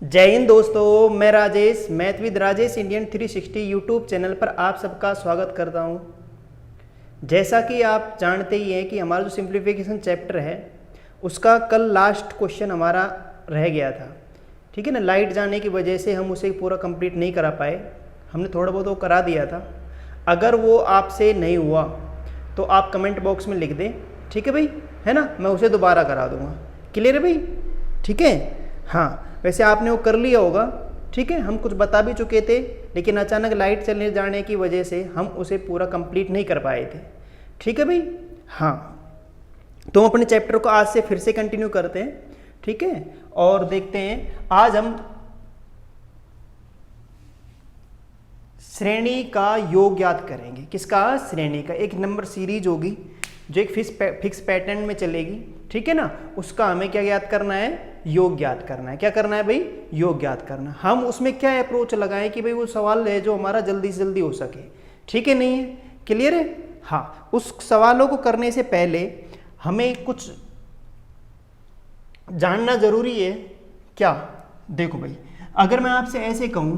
जय हिंद दोस्तों, मैं Rajesh math with Rajesh Indian 360 YouTube channel पर आप सबका स्वागत करता हूं। जैसा कि आप जानते ही हैं कि हमारा जो सिंप्लीफिकेशन चैप्टर है उसका कल लास्ट क्वेश्चन हमारा रह गया था। ठीक है ना, लाइट जाने की वजह से हम उसे पूरा कंप्लीट नहीं करा पाए। हमने थोड़ा बहुत वो करा दिया था। अगर वो आपसे नहीं हुआ तो आप कमेंट बॉक्स में लिख दें, ठीक है भाई, है ना, मैं उसे दोबारा करा दूंगा। क्लियर है भाई? ठीक है। हाँ, वैसे आपने वो कर लिया होगा। ठीक है, हम कुछ बता भी चुके थे लेकिन अचानक लाइट चलने जाने की वजह से हम उसे पूरा कंप्लीट नहीं कर पाए थे। ठीक है भाई? हाँ, तो हम अपने चैप्टर को आज से फिर से कंटिन्यू करते हैं। ठीक है, और देखते हैं आज हम श्रेणी का योग याद करेंगे। किसका? श्रेणी का। एक नंबर सीरीज होगी जो एक फिक्स पैटर्न में चलेगी। ठीक है ना, उसका हमें क्या याद करना है? योग याद करना है। क्या करना है भाई? योग याद करना। हम उसमें क्या अप्रोच लगाएं कि भाई वो सवाल है जो हमारा जल्दी से जल्दी हो सके। ठीक है, नहीं है? क्लियर है? हाँ, उस सवालों को करने से पहले हमें कुछ जानना जरूरी है। क्या? देखो भाई, अगर मैं आपसे ऐसे कहूं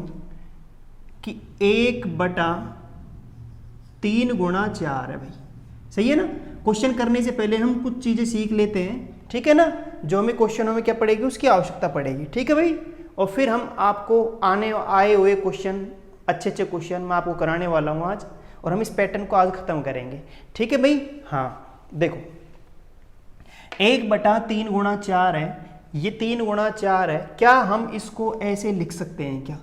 कि 1/3 गुणा 4 है भाई, सही है ना? क्वेश्चन करने से पहले हम कुछ चीजें सीख लेते हैं। ठीक है ना, जो हमें क्वेश्चनों में क्या पड़ेगी उसकी आवश्यकता पड़ेगी। ठीक है भाई? और फिर हम आपको आए हुए क्वेश्चन, अच्छे क्वेश्चन मैं आपको कराने वाला हूं आज, और हम इस पैटर्न को आज खत्म करेंगे। ठीक है भाई? हाँ, देखो 1/3 गुणा 4 है, ये 3 गुणा 4 है। क्या हम इसको ऐसे लिख सकते हैं क्या?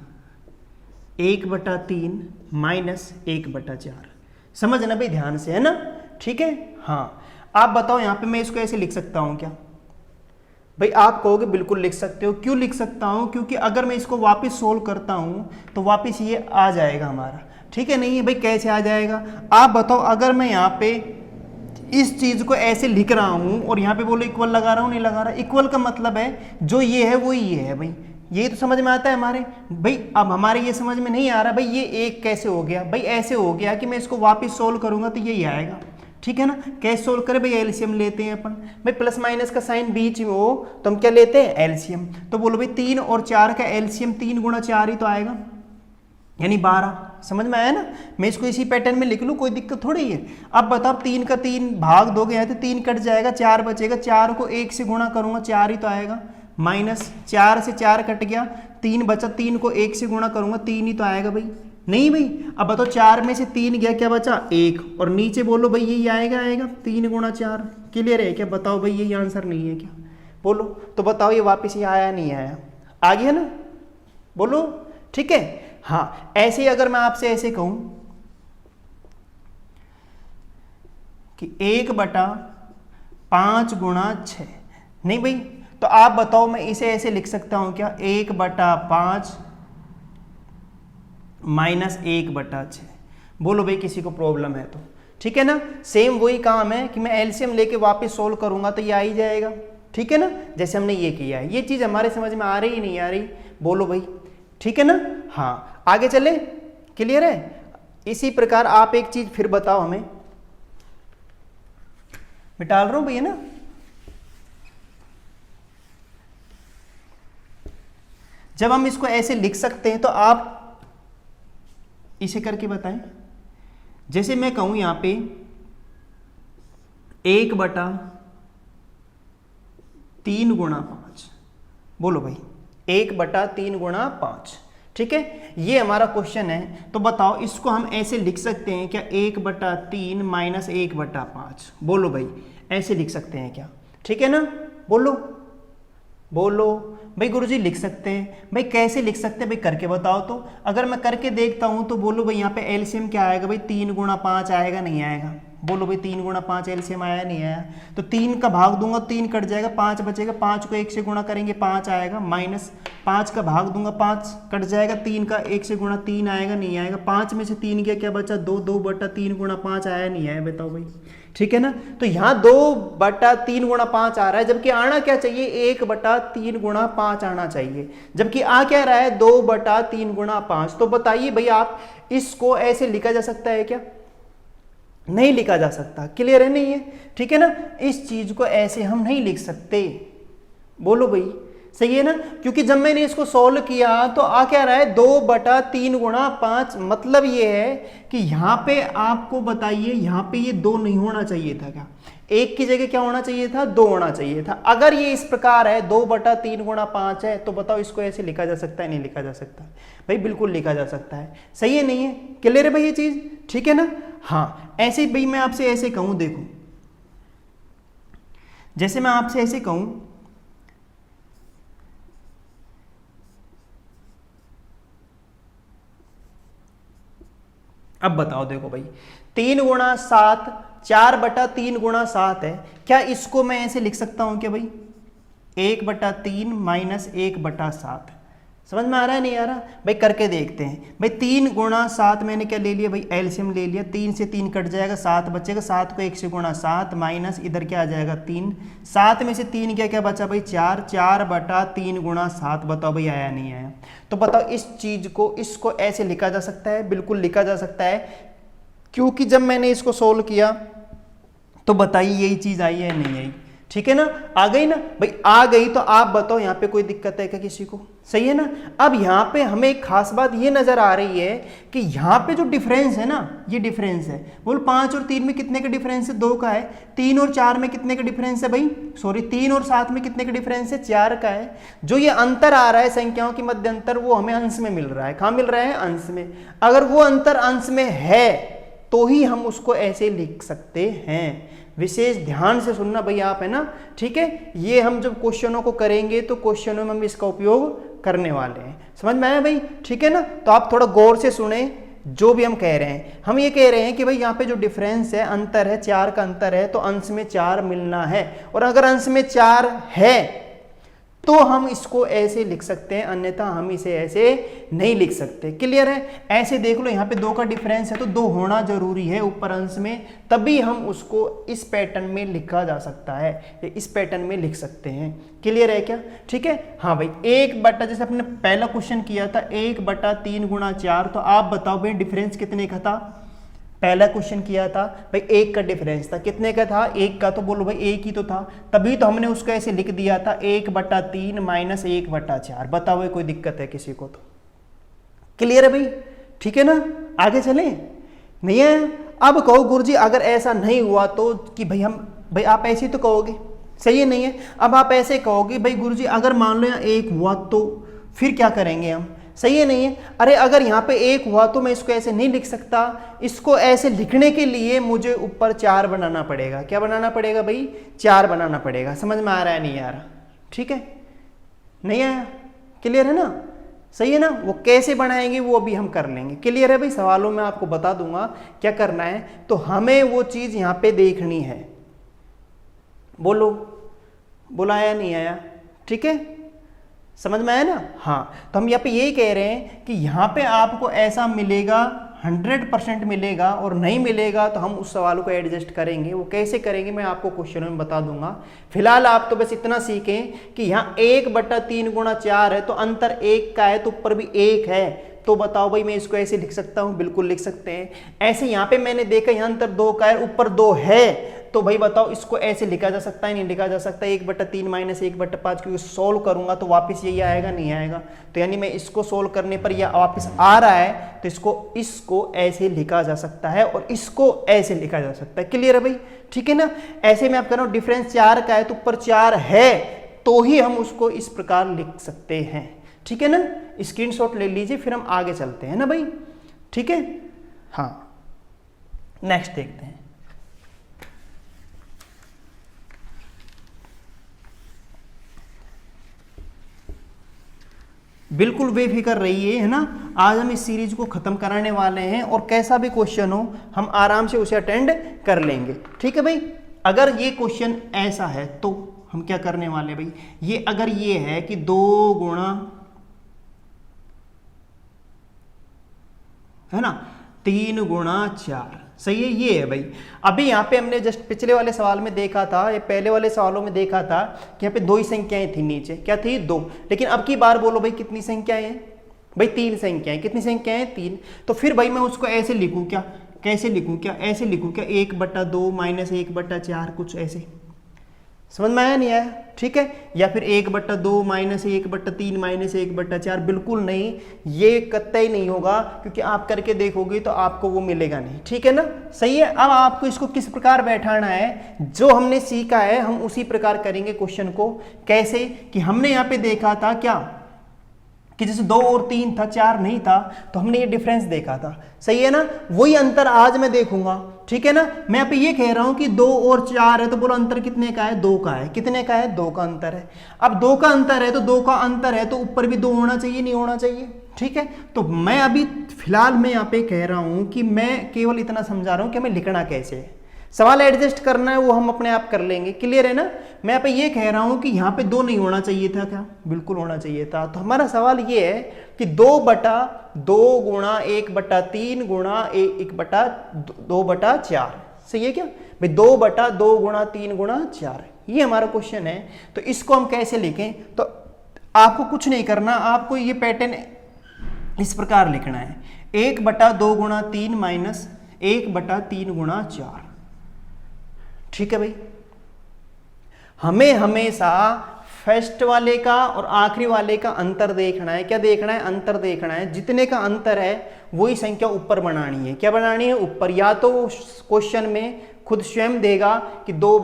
1/3 माइनस 1/4। समझना भाई ध्यान से, है ना? ठीक है। हाँ, आप बताओ यहां पे मैं इसको ऐसे लिख सकता हूं क्या? भाई आप कहोगे बिल्कुल लिख सकते हो। क्यों लिख सकता हूं? क्योंकि अगर मैं इसको वापस सोल्व करता हूं तो वापस ये आ जाएगा हमारा। ठीक है, नहीं है भाई? कैसे आ जाएगा आप बताओ। अगर मैं यहाँ पे इस चीज को ऐसे लिख रहा हूं और यहाँ पे बोलो इक्वल लगा रहा हूं, नहीं लगा रहा। इक्वल का मतलब है जो ये है वो ये है भाई। ये तो समझ में आता है हमारे भाई। अब हमारे ये समझ में नहीं आ रहा भाई ये एक कैसे हो गया। भाई ऐसे हो गया कि मैं इसको वापस सोल्व करूंगा तो यही आएगा। ठीक है ना? कैसे सोल्व करें भाई? एलसीएम लेते हैं अपन। भाई प्लस माइनस का साइन बीच में हो तो हम क्या लेते हैं? एलसीएम। तो बोलो भाई 3 और 4 का एलसीएम 3 गुणा 4 ही तो आएगा, यानी 12। समझ में आया ना? मैं इसको इसी पैटर्न में लिख लूँ, कोई दिक्कत थोड़ी है। अब बताओ 3 का 3 भाग दोगे यहाँ तो 3 कट जाएगा, 4 बचेगा। 4 को 1 से गुणा करूंगा 4 ही तो आएगा, माइनस 4 से 4 कट गया, 3 बचा। 3 को 1 से गुणा करूंगा 3 ही तो आएगा भाई, नहीं भाई? अब बताओ 4 में से 3 गया, क्या बचा? 1। और नीचे बोलो भाई यही आएगा 3 गुणा 4। क्लियर है क्या? बताओ भाई यही आंसर नहीं है क्या? बोलो तो बताओ ये वापस ये आया नहीं आया? आ गया ना? बोलो। ठीक है। हाँ, ऐसे ही अगर मैं आपसे ऐसे कहूं कि 1/5 गुणा 6, नहीं भाई? तो आप बताओ मैं इसे ऐसे लिख सकता हूं क्या? 1/5 माइनस 1/6। बोलो भाई किसी को प्रॉब्लम है तो? ठीक है ना? सेम वही काम है कि मैं एलसीएम लेके वापस सोल्व करूंगा तो ये आ ही जाएगा। ठीक है ना? जैसे हमने ये किया है। ये चीज हमारे समझ में आ रही नहीं आ रही? बोलो भाई। ठीक है ना? हाँ, आगे चले। क्लियर है? इसी प्रकार आप एक चीज फिर बताओ हमें। मैं डाल रहा हूं भैया ना। जब हम इसको ऐसे लिख सकते हैं तो आप इसे करके बताएं। जैसे मैं कहूं यहां पे 1/3 गुणा 5। बोलो भाई 1/3 गुणा 5। ठीक है, ये हमारा क्वेश्चन है। तो बताओ इसको हम ऐसे लिख सकते हैं क्या? 1/3 माइनस 1/5। बोलो भाई ऐसे लिख सकते हैं क्या? ठीक है ना? बोलो बोलो भाई। गुरुजी लिख सकते हैं। भाई कैसे लिख सकते हैं भाई? करके बताओ तो। अगर मैं करके देखता हूं तो बोलो भाई यहाँ पे एलसीएम क्या आएगा भाई? 3 गुणा 5 आएगा, नहीं आएगा? बोलो भाई 3 गुणा 5 एलसीएम आया, नहीं आया? तो 3 का भाग दूंगा 3 कट जाएगा, 5 बचेगा। 5 को 1 से गुणा करेंगे 5 आएगा, माइनस 5 का भाग दूंगा 5 कट जाएगा। 3 का 1 से गुणा 3 आएगा, नहीं आएगा? 5 में से 3 गया, क्या बचा? 2। 2/3 गुणा 5 आया, नहीं आया? बताओ भाई। ठीक है ना? तो यहाँ 2/3 गुणा 5 आ रहा है, जबकि आना क्या चाहिए? 1/3 गुणा 5 आना चाहिए, जबकि आ क्या रहा है? 2/3 गुणा 5। तो बताइए भाई आप इसको ऐसे लिखा जा सकता है क्या? नहीं लिखा जा सकता। क्लियर है? नहीं है? ठीक है ना? इस चीज को ऐसे हम नहीं लिख सकते। बोलो भाई सही है ना, क्योंकि जब मैंने इसको सोल्व किया तो आ क्या रहा है 2/3 गुणा 5, मतलब ये है कि यहाँ पे आपको बताइए यहाँ पे ये 2 नहीं होना चाहिए था क्या, एक की जगह क्या होना चाहिए था, 2 होना चाहिए था। अगर ये इस प्रकार है 2/3 गुणा 5 है तो बताओ इसको ऐसे लिखा जा सकता है, नहीं लिखा जा सकता भाई, बिल्कुल लिखा जा सकता है। सही है, नहीं है, क्लियर है भाई ये चीज, ठीक है ना। हाँ ऐसे भाई मैं आपसे ऐसे कहूं, देखो जैसे मैं आपसे ऐसे कहूं, अब बताओ देखो भाई 3 गुणा 7 4/3 गुणा 7 है, क्या इसको मैं ऐसे लिख सकता हूं क्या भाई 1/3 माइनस 1/7, समझ में आ रहा है नहीं आ रहा भाई, करके देखते हैं भाई। 3 गुणा 7 मैंने क्या ले लिया भाई, एलसीएम ले लिया, 3 से 3 कट जाएगा 7 बचेगा, 7 को 1 से गुणा 7 माइनस इधर क्या आ जाएगा 3, 7 में से 3 क्या क्या बचा भाई 4, 4/3 गुणा 7, बताओ भाई आया नहीं आया। तो बताओ इस चीज को, इसको ऐसे लिखा जा सकता है, बिल्कुल लिखा जा सकता है, क्योंकि जब मैंने इसको सोल्व किया तो बताइए यही चीज आई है नहीं आई, ठीक है ना, आ गई ना भाई, आ गई। तो आप बताओ यहाँ पे कोई दिक्कत है क्या किसी को, सही है ना। अब यहाँ पे हमें एक खास बात ये नजर आ रही है कि यहाँ पे जो डिफरेंस है ना, ये डिफरेंस है, बोल 5 और 3 में कितने का डिफरेंस है, 2 का है। 3 और 4 में कितने का डिफरेंस है भाई, सॉरी 3 और 7 में कितने का डिफरेंस है, 4 का है। जो ये अंतर आ रहा है संख्याओं के मध्य अंतर, वो हमें अंश में मिल रहा है, कहाँ मिल रहा है, अंश में। अगर वो अंतर अंश में है तो ही हम उसको ऐसे लिख सकते हैं। विशेष ध्यान से सुनना भाई आप, है ना, ठीक है। ये हम जब क्वेश्चनों को करेंगे तो क्वेश्चनों में हम इसका उपयोग करने वाले हैं, समझ में आया भाई, ठीक है ना। तो आप थोड़ा गौर से सुने जो भी हम कह रहे हैं। हम ये कह रहे हैं कि भाई यहाँ पे जो डिफरेंस है, अंतर है, 4 का अंतर है, तो अंश में 4 मिलना है, और अगर अंश में 4 है तो हम इसको ऐसे लिख सकते हैं, अन्यथा हम इसे ऐसे नहीं लिख सकते। क्लियर है। ऐसे देख लो यहाँ पे 2 का डिफरेंस है तो 2 होना जरूरी है ऊपर अंश में, तभी हम उसको इस पैटर्न में लिखा जा सकता है, इस पैटर्न में लिख सकते हैं। क्लियर है क्या, ठीक है। हाँ भाई 1 जैसे अपने पहला क्वेश्चन किया था 1/3 गुणा 4, तो आप बताओ भाई डिफरेंस कितने का था, पहला क्वेश्चन किया था भाई 1 का डिफरेंस था, कितने का था, 1 का, तो बोलो भाई 1 ही तो था, तभी तो हमने उसको ऐसे लिख दिया था 1/3 माइनस 1/4। बताओ भाई कोई दिक्कत है किसी को, तो क्लियर है भाई, ठीक है ना। आगे चलें, नहीं है। अब कहो गुरुजी अगर ऐसा नहीं हुआ तो, कि भाई आप ऐसे तो कहोगे, सही है, नहीं है। अब आप ऐसे कहोगे भाई गुरुजी अगर मान लो यहाँ 1 हुआ तो फिर क्या करेंगे हम, सही है, नहीं है। अरे अगर यहाँ पे 1 हुआ तो मैं इसको ऐसे नहीं लिख सकता, इसको ऐसे लिखने के लिए मुझे ऊपर 4 बनाना पड़ेगा। क्या बनाना पड़ेगा भाई, 4 बनाना पड़ेगा। समझ में आ रहा है नहीं आ रहा, ठीक है, नहीं आया, क्लियर है ना, सही है ना। वो कैसे बनाएंगे वो अभी हम कर लेंगे, क्लियर है भाई। सवालों में आपको बता दूंगा क्या करना है, तो हमें वो चीज यहाँ पे देखनी है। बोलो, बोला आया नहीं आया, ठीक है, समझ में आया ना। हाँ तो हम यहाँ पे यही कह रहे हैं कि यहाँ पे आपको ऐसा मिलेगा, 100% मिलेगा, और नहीं मिलेगा तो हम उस सवाल को एडजस्ट करेंगे। वो कैसे करेंगे मैं आपको क्वेश्चनों में बता दूंगा। फिलहाल आप तो बस इतना सीखें कि यहाँ 1/3 गुणा 4 है तो अंतर 1 का है, तो ऊपर भी 1 है, तो बताओ भाई मैं इसको ऐसे लिख सकता हूँ, बिल्कुल लिख सकते हैं। ऐसे यहाँ पे मैंने देखा यहाँ अंतर 2 का है, ऊपर 2 है, तो भाई बताओ इसको ऐसे लिखा जा सकता है, नहीं लिखा जा सकता। 1/3 माइनस 1/5, क्योंकि सोल्व करूंगा तो वापस यही आएगा, नहीं आएगा। तो यानी मैं इसको सोल्व करने पर यह वापस आ रहा है, तो इसको ऐसे लिखा जा सकता है और इसको ऐसे लिखा जा सकता है। क्लियर है भाई, ठीक है ना। ऐसे में आप कह रहा हूं डिफरेंस 4 का है तो ऊपर 4 है, तो ही हम उसको इस प्रकार लिख सकते हैं, ठीक है ना। स्क्रीनशॉट ले लीजिए, फिर हम आगे चलते हैं ना भाई, ठीक है। हाँ नेक्स्ट देखते हैं। बिल्कुल बेफिक्र रहिए, है ना। आज हम इस सीरीज को खत्म कराने वाले हैं और कैसा भी क्वेश्चन हो हम आराम से उसे अटेंड कर लेंगे, ठीक है भाई। अगर ये क्वेश्चन ऐसा है तो हम क्या करने वाले भाई, ये अगर ये है कि 2 गुणा, है ना, 3 गुणा 4, सही है, ये है भाई। अभी यहाँ पे हमने जस्ट पिछले वाले सवाल में देखा था, ये पहले वाले सवालों में देखा था कि यहाँ पे 2 ही संख्याएं थी नीचे, क्या थी, 2। लेकिन अब की बार बोलो भाई कितनी संख्याएं हैं भाई, 3 संख्याएं। कितनी संख्याएं, 3। तो फिर भाई मैं उसको ऐसे लिखूं क्या, कैसे लिखूं क्या, ऐसे लिखूं क्या, 1/2 माइनस 1/4, कुछ ऐसे, समझ में आया नहीं आया? ठीक है, या फिर 1/2 माइनस 1/3 माइनस 1/4, बिल्कुल नहीं, ये कतई नहीं होगा, क्योंकि आप करके देखोगे तो आपको वो मिलेगा नहीं। ठीक है ना, सही है। अब आपको इसको किस प्रकार बैठाना है, जो हमने सीखा है हम उसी प्रकार करेंगे क्वेश्चन को। कैसे कि हमने यहाँ पे देखा था क्या कि जैसे 2 और 3 था, 4 नहीं था, तो हमने ये डिफरेंस देखा था, सही है ना। वही अंतर आज मैं देखूंगा, ठीक है ना। मैं यहाँ पे ये कह रहा हूं कि 2 और 4 है, तो बोलो अंतर कितने का है? 2 का है। कितने का है? 2 का अंतर है। अब 2 का अंतर है तो 2 का अंतर है तो ऊपर भी 2 होना चाहिए, नहीं होना चाहिए? ठीक है, तो मैं अभी फिलहाल मैं यहाँ पे कह रहा हूं कि मैं केवल इतना समझा रहा हूं कि हमें लिखना कैसे है। सवाल एडजस्ट करना है वो हम अपने आप कर लेंगे, क्लियर है ना। मैं यहाँ पे ये कह रहा हूं कि यहाँ पे 2 नहीं होना चाहिए था, क्या? बिल्कुल होना चाहिए था। तो हमारा सवाल ये है कि 2/2 गुणा 1/3 गुणा 1/2/4, सही है क्या भाई? 2/2 गुणा 3 गुणा 4, ये हमारा क्वेश्चन है। तो इसको हम कैसे लिखें? तो आपको कुछ नहीं करना, आपको ये पैटर्न इस प्रकार लिखना है, 1/2 गुणा 3 माइनस 1/3 गुणा 4। ठीक है भाई, हमें हमेशा फर्स्ट वाले का और आखिरी वाले का अंतर देखना है। क्या देखना है? अंतर देखना है। जितने का अंतर है वही संख्या ऊपर बनानी है। क्या बनानी है? ऊपर। या तो क्वेश्चन में खुद स्वयं देगा कि 2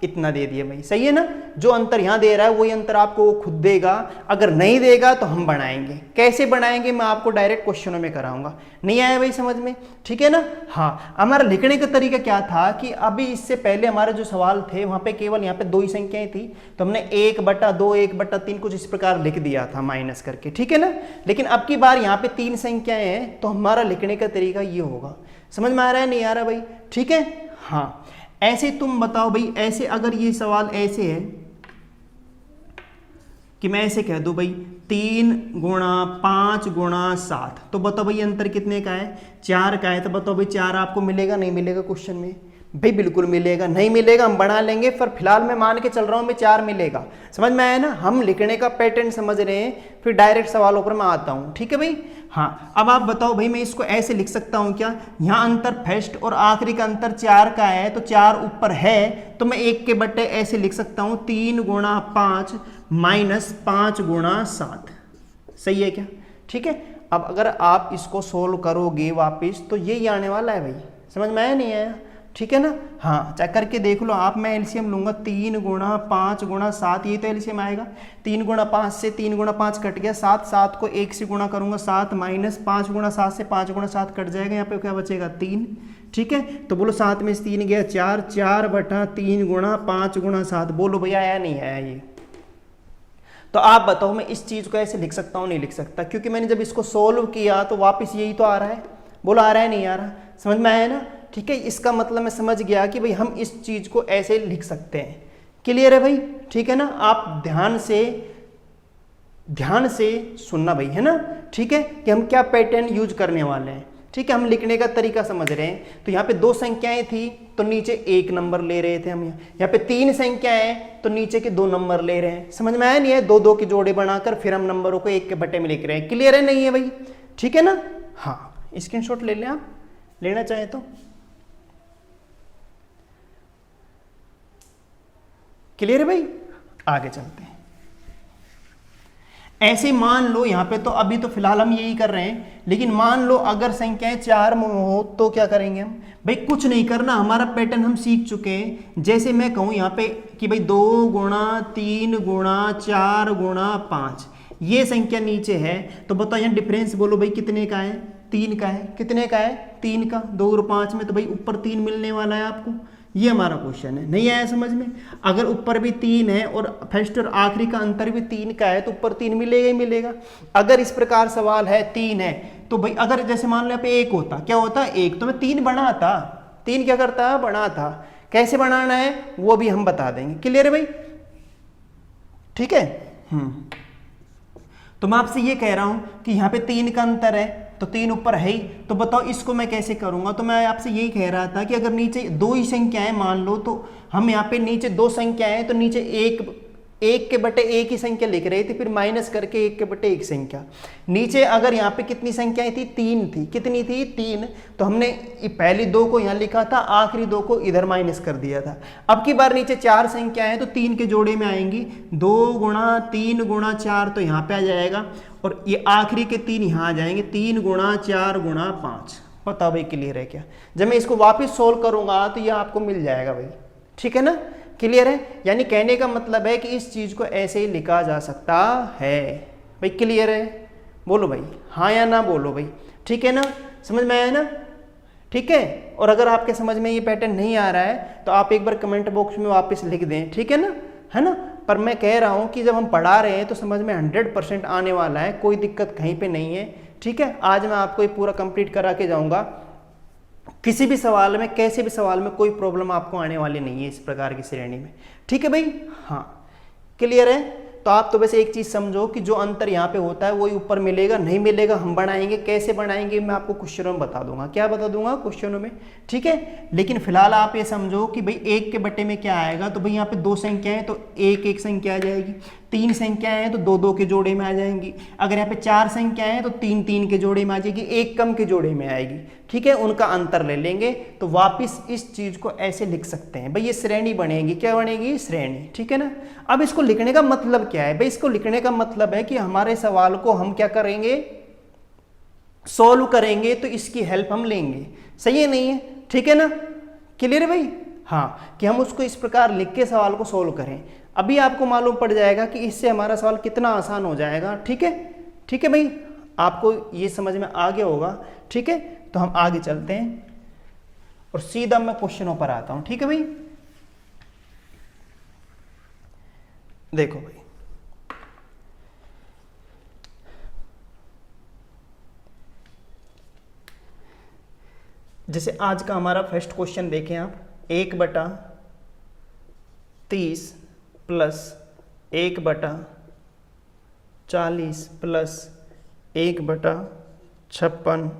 इतना दे दिया भाई, सही है ना। जो अंतर यहां दे रहा है वही अंतर आपको वो खुद देगा। अगर नहीं देगा तो हम बनाएंगे। कैसे बनाएंगे मैं आपको डायरेक्ट क्वेश्चनों में कराऊंगा। नहीं आया भाई समझ में? ठीक है ना। हाँ, हमारा लिखने का तरीका क्या था कि अभी इससे पहले हमारे जो सवाल थे वहां पे केवल यहाँ पे 2 ही संख्याएं थी, तो हमने 1/2 1/3 कुछ इस प्रकार लिख दिया था माइनस करके, ठीक है ना। लेकिन अब की बार यहाँ पे 3 संख्याएं हैं, तो हमारा लिखने का तरीका ये होगा। समझ में आ रहा है? नहीं आ रहा भाई? ठीक है। हाँ, ऐसे तुम बताओ भाई, ऐसे अगर ये सवाल ऐसे है कि मैं ऐसे कह दूं भाई 3 गुणा 5 गुणा 7, तो बताओ भाई अंतर कितने का है? 4 का है। तो बताओ भाई 4 आपको मिलेगा नहीं मिलेगा क्वेश्चन में? भाई बिल्कुल मिलेगा। नहीं मिलेगा हम बना लेंगे, पर फिलहाल मैं मान के चल रहा हूं मैं 4 मिलेगा। समझ में आया ना? हम लिखने का पैटर्न समझ रहे हैं, फिर डायरेक्ट सवालों पर मैं आता हूं। ठीक है भाई। हाँ, अब आप बताओ भाई, मैं इसको ऐसे लिख सकता हूं क्या? यहाँ अंतर फर्स्ट और आखिरी का अंतर 4 का है, तो 4 ऊपर है, तो मैं 1 के बट्टे ऐसे लिख सकता हूं 3 गुणा 5 माइनस 5 गुणा 7, सही है क्या? ठीक है। अब अगर आप इसको सोल्व करोगे वापिस तो यही आने वाला है भाई। समझ में आया नहीं आया? ठीक है ना। हाँ, चेक करके देख लो आप। मैं एलसीएम लूंगा 3 गुणा 5 गुणा 7, ये तो एलसीएम आएगा। 3 गुणा 5 से 3 गुणा 5 कट गया, 7 को 1 से गुणा करूंगा 7 माइनस 5 गुणा 7 से 5 गुणा 7 कट जाएगा। यहाँ पे क्या बचेगा? 3। ठीक है, तो बोलो 7 में से 3 गया 4, 4/3 गुणा 5 गुणा 7। बोलो भैया आया नहीं आया ये? तो आप बताओ मैं इस चीज को ऐसे लिख सकता हूँ? नहीं लिख सकता, क्योंकि मैंने जब इसको सोल्व किया तो वापस यही तो आ रहा है। बोलो आ रहा है नहीं आ रहा? समझ में आया ना? ठीक है, इसका मतलब मैं समझ गया कि भाई हम इस चीज को ऐसे लिख सकते हैं। क्लियर है भाई? ठीक है ना। आप ध्यान से सुनना भाई, है ना। ठीक है, कि हम क्या पैटर्न यूज करने वाले हैं। ठीक है, हम लिखने का तरीका समझ रहे हैं। तो यहाँ पे 2 संख्याएं थी तो नीचे 1 नंबर ले रहे थे हम। यहाँ पे 3 संख्याएं तो नीचे के 2 नंबर ले रहे हैं। समझ में आया नहीं है? 2-2 के जोड़े बनाकर फिर हम नंबरों को 1 के बट्टे में लिख रहे हैं। क्लियर है नहीं है भाई? ठीक है ना। हाँ, स्क्रीनशॉट ले लें आप, लेना चाहे तो। क्लियर है भाई? आगे चलते हैं। ऐसे मान लो यहाँ पे, तो अभी तो फिलहाल हम यही कर रहे हैं, लेकिन मान लो अगर संख्याएं 4 में हो तो क्या करेंगे हम? भाई कुछ नहीं करना, हमारा पैटर्न हम सीख चुके हैं। जैसे मैं कहूँ यहाँ पे कि भाई 2 गुणा 3 गुणा 4 गुणा 5, ये संख्या नीचे है, तो बताओ यहाँ डिफरेंस बोलो भाई कितने का है? 3 का है। कितने का है? 3 का। 2 और 5 में तो भाई ऊपर 3 मिलने वाला है आपको। ये हमारा क्वेश्चन है। नहीं आया समझ में? अगर ऊपर भी 3 है और फर्स्ट और आखिरी का अंतर भी 3 का है तो ऊपर 3 मिलेगा ही मिलेगा। अगर इस प्रकार सवाल है 3 है तो भाई अगर जैसे मान लो यहाँ पे 1 होता, क्या होता? 1 तो मैं 3 बनाता। 3 क्या करता है? बनाता। कैसे बनाना है वो भी हम बता देंगे। क्लियर है भाई? ठीक है। तो मैं आपसे ये कह रहा हूं कि यहाँ पे 3 का अंतर है तो 3 ऊपर है ही, तो बताओ इसको मैं कैसे करूंगा? तो मैं आपसे यही कह रहा था कि अगर नीचे 2 ही संख्याएं मान लो, तो हम यहाँ पे नीचे 2 संख्याएं तो नीचे 1 एक के बटे एक ही संख्या लिख रहे थे, फिर माइनस करके एक के बटे एक संख्या। नीचे अगर यहाँ पे कितनी संख्याएं थी, 3 थी, कितनी थी 3, तो हमने पहली 2 को यहाँ लिखा था, आखिरी 2 को इधर माइनस कर दिया था। अब की बार नीचे 4 संख्याएं हैं तो 3 के जोड़े में आएंगी, 2 गुणा 3 गुणा 4 तो यहाँ पे आ जाएगा, और ये आखिरी के 3 यहाँ आ जाएंगे, 3 गुणा 4 गुणा 5। बताओ भाई क्लियर है क्या? जब मैं इसको वापस सोल्व करूंगा तो ये आपको मिल जाएगा भाई, ठीक है ना, क्लियर है? यानी कहने का मतलब है कि इस चीज को ऐसे ही लिखा जा सकता है भाई, क्लियर है? बोलो भाई हाँ या ना, बोलो भाई, ठीक है ना, समझ में आया ना, ठीक है? और अगर आपके समझ में ये पैटर्न नहीं आ रहा है तो आप एक बार कमेंट बॉक्स में वापस लिख दें, ठीक है ना, है ना? पर मैं कह रहा हूं कि जब हम पढ़ा रहे हैं तो समझ में 100% आने वाला है, कोई दिक्कत कहीं पे नहीं है, ठीक है? आज मैं आपको ये पूरा कंप्लीट करा के जाऊंगा, किसी भी सवाल में, कैसे भी सवाल में कोई प्रॉब्लम आपको आने वाली नहीं है इस प्रकार की श्रेणी में, ठीक है भाई? हाँ, क्लियर है? तो आप तो बस एक चीज समझो कि जो अंतर यहाँ पे होता है वही ऊपर मिलेगा, नहीं मिलेगा हम बनाएंगे, कैसे बनाएंगे मैं आपको क्वेश्चनों में बता दूंगा, क्या बता दूंगा क्वेश्चनों में, ठीक है? लेकिन फिलहाल आप ये समझो कि भाई 1 के बटे में क्या आएगा, तो भाई यहाँ पे 2 संख्याएं तो 1 1 संख्या आ जाएगी, 3 संख्याएं हैं तो 2 2 के जोड़े में आ जाएंगी, अगर यहाँ पे 4 संख्याएं हैं तो 3 3 के जोड़े में आ जाएगी, 1 कम के जोड़े में आएगी, ठीक है? उनका अंतर ले लेंगे तो वापिस इस चीज को ऐसे लिख सकते हैं भाई, ये श्रेणी बनेगी, क्या बनेगी? श्रेणी, ठीक है ना? अब इसको लिखने का मतलब क्या है भाई? इसको लिखने का मतलब है कि हमारे सवाल को हम क्या करेंगे, सॉल्व करेंगे, तो इसकी हेल्प हम लेंगे, सही है नहीं है? ठीक है ना, क्लियर है भाई? हाँ, कि हम उसको इस प्रकार लिख के सवाल को सॉल्व करें। अभी आपको मालूम पड़ जाएगा कि इससे हमारा सवाल कितना आसान हो जाएगा, ठीक है? ठीक है भाई, आपको ये समझ में आ गया होगा, ठीक है? तो हम आगे चलते हैं और सीधा मैं क्वेश्चनों पर आता हूं, ठीक है भाई? देखो भाई, जैसे आज का हमारा फर्स्ट क्वेश्चन देखें आप, 1/30 प्लस 1/40 प्लस 1/56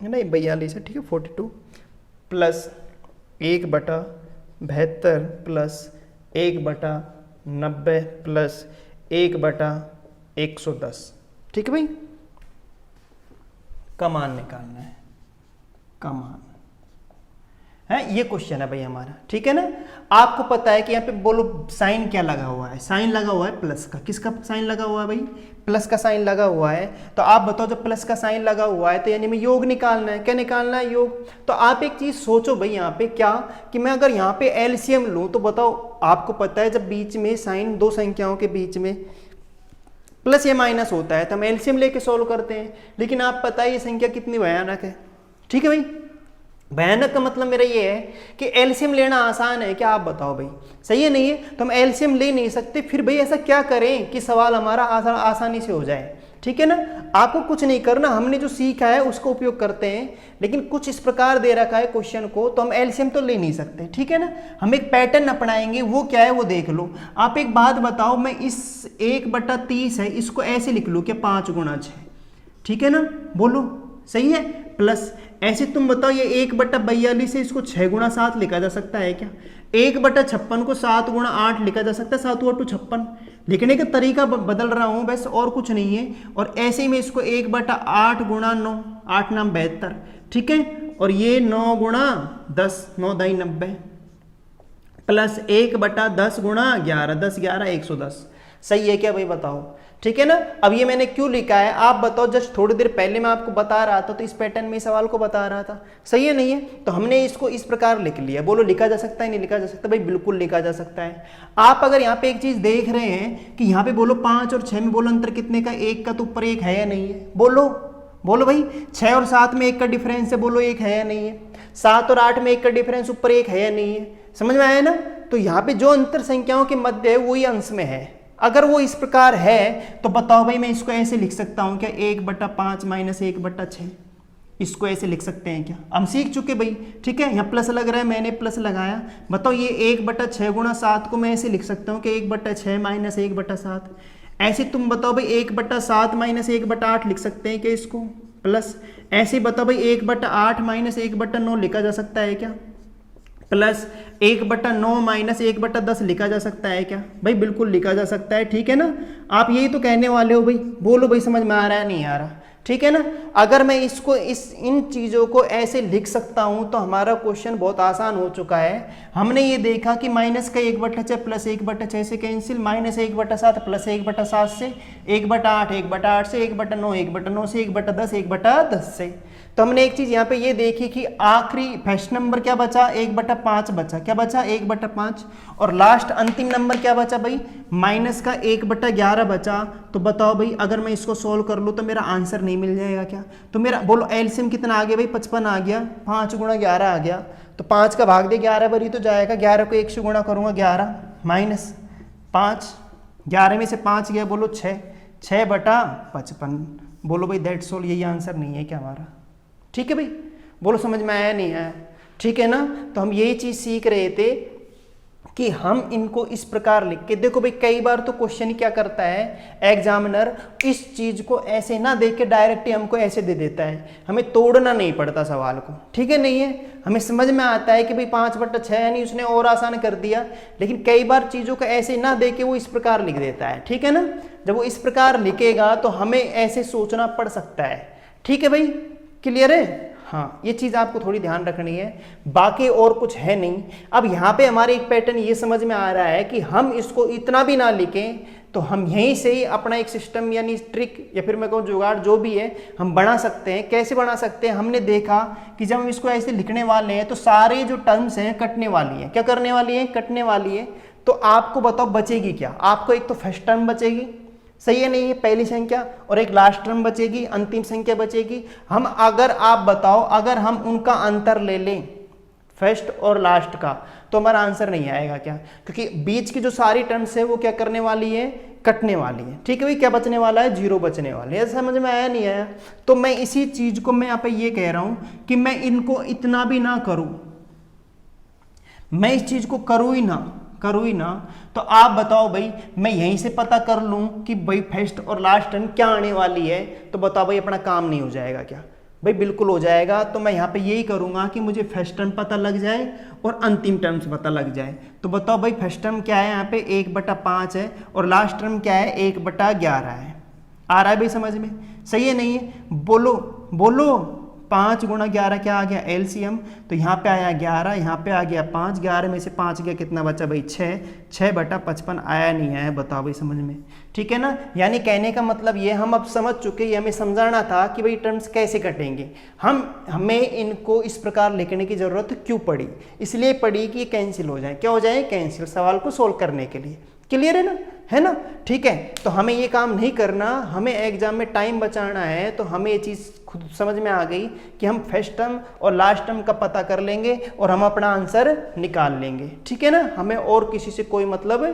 नहीं 42 है, ठीक है, 42 प्लस 1/72 प्लस 1/90 प्लस 1/110, ठीक है भाई? का मान निकालना है, का मान है, ये क्वेश्चन है भाई हमारा, ठीक है ना? आपको पता है कि यहाँ पे बोलो साइन क्या लगा हुआ है, साइन लगा हुआ है प्लस का, किसका साइन लगा हुआ है भाई? प्लस का साइन लगा हुआ है। तो आप बताओ जब प्लस का साइन लगा हुआ है तो यानी में योग निकालना है, क्या निकालना है? योग। तो आप एक चीज सोचो भाई यहाँ पे क्या, कि मैं अगर यहाँ पे एलसीएम लूं तो बताओ, आपको पता है जब बीच में साइन दो संख्याओं के बीच में प्लस या माइनस होता है तो हम एलसीएम लेके सोल्व करते हैं, लेकिन आप पता है ये संख्या कितनी भयानक है, ठीक है भाई? भयानक का मतलब मेरा ये है कि एलसीएम लेना आसान है क्या? आप बताओ भाई, सही है नहीं है? तो हम एलसीएम ले नहीं सकते, फिर भाई ऐसा क्या करें कि सवाल हमारा आसानी से हो जाए, ठीक है ना? आपको कुछ नहीं करना, हमने जो सीखा है उसका उपयोग करते हैं, लेकिन कुछ इस प्रकार दे रखा है क्वेश्चन को तो हम एलसीएम तो ले नहीं सकते, ठीक है ना? हम एक पैटर्न अपनाएंगे, वो क्या है वो देख लो। आप एक बात बताओ, मैं इस 1/30 है इसको ऐसे लिख लूँ क्या? 5 × 6, ठीक है ना? बोलो सही है? प्लस ऐसे तुम बताओ ये 1/42 है, इसको 6 × 7 लिखा जा सकता है क्या? 1/56 को 7 × 8 लिखा जा सकता है, 7 × 8 56। लिखने का तरीका बदल रहा हूं बस, और कुछ नहीं है। और ऐसे ही मैं इसको 1/8 × 9, 8 9 72, ठीक है? और ये 9 × 10, 9 दाई 90, प्लस 1/10 × 11, 10 11 110। सही है क्या भाई? बताओ, ठीक है ना? अब ये मैंने क्यों लिखा है आप बताओ, जस्ट थोड़ी देर पहले मैं आपको बता रहा था तो इस पैटर्न में सवाल को बता रहा था, सही है नहीं है? तो हमने इसको इस प्रकार लिख लिया। बोलो लिखा जा सकता है नहीं लिखा जा सकता? भाई बिल्कुल लिखा जा सकता है। आप अगर यहाँ पे एक चीज देख रहे हैं कि यहाँ पे बोलो 5 और 6 में बोलो अंतर कितने का? 1 का, तो ऊपर 1 है या नहीं है? बोलो बोलो भाई। 6 और 7 में 1 का डिफरेंस है, बोलो 1 है या नहीं है? 7 और 8 में 1 का डिफरेंस, ऊपर 1 है या नहीं है? समझ में आया ना? तो यहाँ पे जो अंतर संख्याओं के मध्य है वही अंश में है। अगर वो इस प्रकार है तो बताओ भाई, मैं इसको ऐसे लिख सकता हूं क्या? 1/5 - 1/6, इसको ऐसे लिख सकते हैं क्या? हम सीख चुके भाई, ठीक है? यहाँ प्लस लग रहा है, मैंने प्लस लगाया। बताओ ये 1/6 × 7 को मैं ऐसे लिख सकता हूँ कि 1/6 - 1/7। ऐसे तुम बताओ भाई 1/7 - 1/8 लिख सकते हैं क्या इसको? प्लस ऐसे ही बताओ भाई 1/8 माइनस 1/9 लिखा जा सकता है क्या? प्लस 1/9 माइनस 1/10 लिखा जा सकता है क्या? भाई बिल्कुल लिखा जा सकता है, ठीक है ना। आप यही तो कहने वाले हो भाई, बोलो भाई समझ में आ रहा है नहीं आ रहा, ठीक है ना। अगर मैं इसको इन चीज़ों को ऐसे लिख सकता हूं तो हमारा क्वेश्चन बहुत आसान हो चुका है। हमने ये देखा कि माइनस का 1/6 प्लस 1/6 से कैंसिल, माइनस 1/7 प्लस 1/7 से, 1/8 1/8 से, 1/9 1/9 से, 1/10 1/10 से। तो हमने एक चीज यहाँ पे ये देखी कि आखिरी फर्स्ट नंबर क्या बचा, 1/5 बचा। क्या बचा? 1/5। और लास्ट अंतिम नंबर क्या बचा भाई? माइनस का 1/11 बचा। तो बताओ भाई अगर मैं इसको सोल्व कर लूँ तो मेरा आंसर नहीं मिल जाएगा क्या? तो मेरा बोलो एलसीएम कितना आ गया भाई? 55 आ गया। 5 × 11 आ गया। तो 5 का भाग दे 11 पर ही तो जाएगा। 11 को 1 से गुणा करूंगा 11 माइनस 5, 11 में से 5 गया, बोलो 6, 6/55। बोलो भाई दैट्स ऑल, यही आंसर नहीं है क्या हमारा? ठीक है भाई, बोलो समझ में आया नहीं आया? ठीक है ना। तो हम यही चीज सीख रहे थे कि हम इनको इस प्रकार लिख के, देखो भाई कई बार तो क्वेश्चन क्या करता है एग्जामिनर, इस चीज को ऐसे ना देख के डायरेक्ट ही हमको ऐसे दे देता है, हमें तोड़ना नहीं पड़ता सवाल को, ठीक है नहीं है। हमें समझ में आता है कि भाई 5/6 यानी उसने और आसान कर दिया, लेकिन कई बार चीजों को ऐसे ना देख के वो इस प्रकार लिख देता है, ठीक है ना। जब वो इस प्रकार लिखेगा तो हमें ऐसे सोचना पड़ सकता है, ठीक है भाई, क्लियर है। हाँ, ये चीज आपको थोड़ी ध्यान रखनी है, बाकी और कुछ है नहीं। अब यहाँ पे हमारे एक पैटर्न ये समझ में आ रहा है कि हम इसको इतना भी ना लिखें, तो हम यहीं से ही अपना एक सिस्टम यानी ट्रिक या फिर मैं कहूँ जुगाड़ जो भी है हम बना सकते हैं। कैसे बना सकते हैं? हमने देखा कि जब हम इसको ऐसे लिखने वाले हैं तो सारे जो टर्म्स हैं कटने वाली हैं। क्या करने वाली है? कटने वाली है। तो आपको बताओ बचेगी क्या? आपको एक तो फर्स्ट टर्म बचेगी, सही है नहीं है, पहली संख्या, और एक लास्ट टर्म बचेगी, अंतिम संख्या बचेगी। हम अगर आप बताओ अगर हम उनका अंतर ले लें फर्स्ट और लास्ट का तो हमारा आंसर नहीं आएगा क्या? क्योंकि बीच की जो सारी टर्म्स है वो क्या करने वाली है? कटने वाली है, ठीक है भाई। क्या बचने वाला है? 0 बचने वाले है। समझ में आया नहीं आया? तो मैं इसी चीज को मैं यहाँ पे ये कह रहा हूं कि मैं इनको इतना भी ना करूं, मैं इस चीज को करूं ही ना। तो आप बताओ भाई मैं यहीं से पता कर लूं कि भाई फर्स्ट और लास्ट टर्म क्या आने वाली है, तो बताओ भाई अपना काम नहीं हो जाएगा क्या? भाई बिल्कुल हो जाएगा। तो मैं यहाँ पे यही करूंगा कि मुझे फर्स्ट टर्म पता लग जाए और अंतिम टर्म्स पता लग जाए। तो बताओ भाई फर्स्ट टर्म क्या है? यहाँ पे 1/5 है और लास्ट टर्म क्या है? 1/11 है। आ रहा है भाई समझ में? सही है नहीं है? बोलो 5 × 11 क्या आ गया? एलसीएम। तो यहाँ पे आया 11, यहाँ पे आ गया 5, 11 में से 5 गया, कितना बचा भाई? 6, 6/55 आया नहीं आया? बताओ भाई समझ में? ठीक है ना। यानी कहने का मतलब ये हम अब समझ चुके, ये हमें समझाना था कि भाई टर्म्स कैसे कटेंगे। हमें इनको इस प्रकार लिखने की जरूरत क्यों पड़ी? इसलिए पड़ी कि ये कैंसिल हो जाए। क्या हो जाए? कैंसिल, सवाल को सोल्व करने के लिए। क्लियर है ना? ठीक है। तो हमें ये काम नहीं करना, हमें एग्जाम में टाइम बचाना है। तो हमें ये चीज़ खुद समझ में आ गई कि हम फर्स्ट टर्म और लास्ट टर्म का पता कर लेंगे और हम अपना आंसर निकाल लेंगे, ठीक है ना। हमें और किसी से कोई मतलब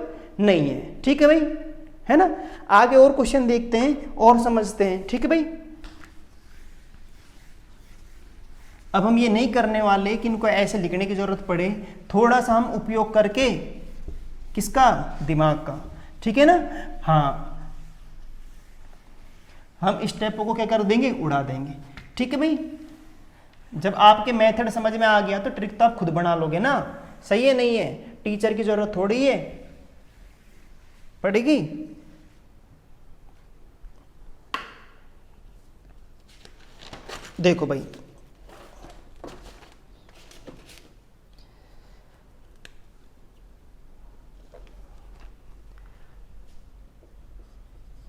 नहीं है, ठीक है भाई, है ना। आगे और क्वेश्चन देखते हैं और समझते हैं, ठीक है भाई। अब हम ये नहीं करने वाले कि इनको ऐसे लिखने की जरूरत पड़े, थोड़ा सा हम उपयोग करके किसका? दिमाग का, ठीक है ना। हाँ, हम स्टेपों को क्या कर देंगे? उड़ा देंगे, ठीक है भाई। जब आपके मेथड समझ में आ गया तो ट्रिक तो आप खुद बना लोगे ना, सही है नहीं है? टीचर की जरूरत थोड़ी है पड़ेगी। देखो भाई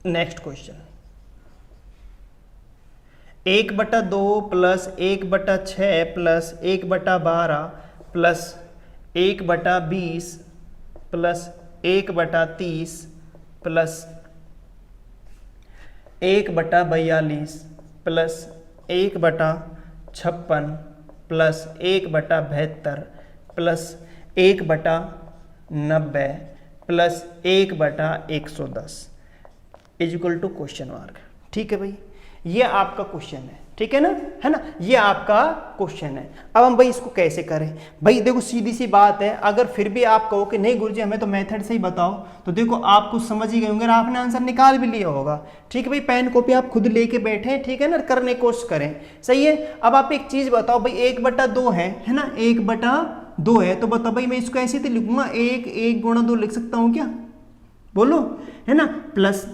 next question, 1/2 plus 1/6 plus 1/12 plus 1/20 plus 1/30 plus 1/42 plus 1/56 plus 1/72 plus 1/90 plus 1/110 is equal to question mark. ठीक है भाई, ये आपका क्वेश्चन है। ठीक है ना, ये आपका क्वेश्चन है। अब हम भाई इसको कैसे करें? भाई देखो सीधी सी बात है, अगर फिर भी आप कहो कि नहीं गुरुजी हमें तो मेथड से ही बताओ, तो देखो आप कुछ समझ ही गए होंगे और आपने आंसर निकाल भी लिया होगा। ठीक है भाई, पेन कॉपी आप खुद लेके बैठे, ठीक है ना, करने की कोशिश करें। सही है। अब आप एक चीज बताओ भाई, 1/2 है ना, 1/2 है, तो बताओ भाई मैं इसको ऐसे तो लिखूंगा, 1 गुणा 2 लिख सकता हूँ क्या? बोलो, है ना, प्लस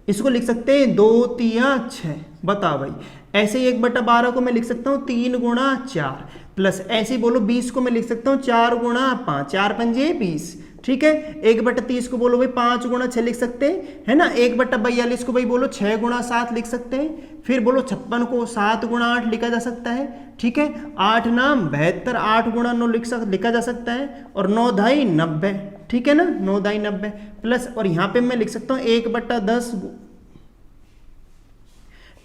इसको लिख सकते हैं 2 3 6। बताओ भाई, ऐसे ही 1/12 को मैं लिख सकता हूँ 3 गुणा 4, प्लस ऐसे ही बोलो 20 को मैं लिख सकता हूँ 4 गुणा 5, 4 पंजे 20। ठीक है। 1/30 को बोलो भाई 5 गुणा 6 लिख सकते हैं, है ना। 1/42 को भाई बोलो 6 गुणा 7 लिख सकते हैं। फिर बोलो 56 को 7 गुणा 8 लिखा जा सकता है। ठीक है। 8 नाम 72, 8 गुणा 9 लिखा जा सकता है, और 9 ढाई 90। ठीक है ना, 9 ढाई 90 प्लस, और यहां पे मैं लिख सकता हूं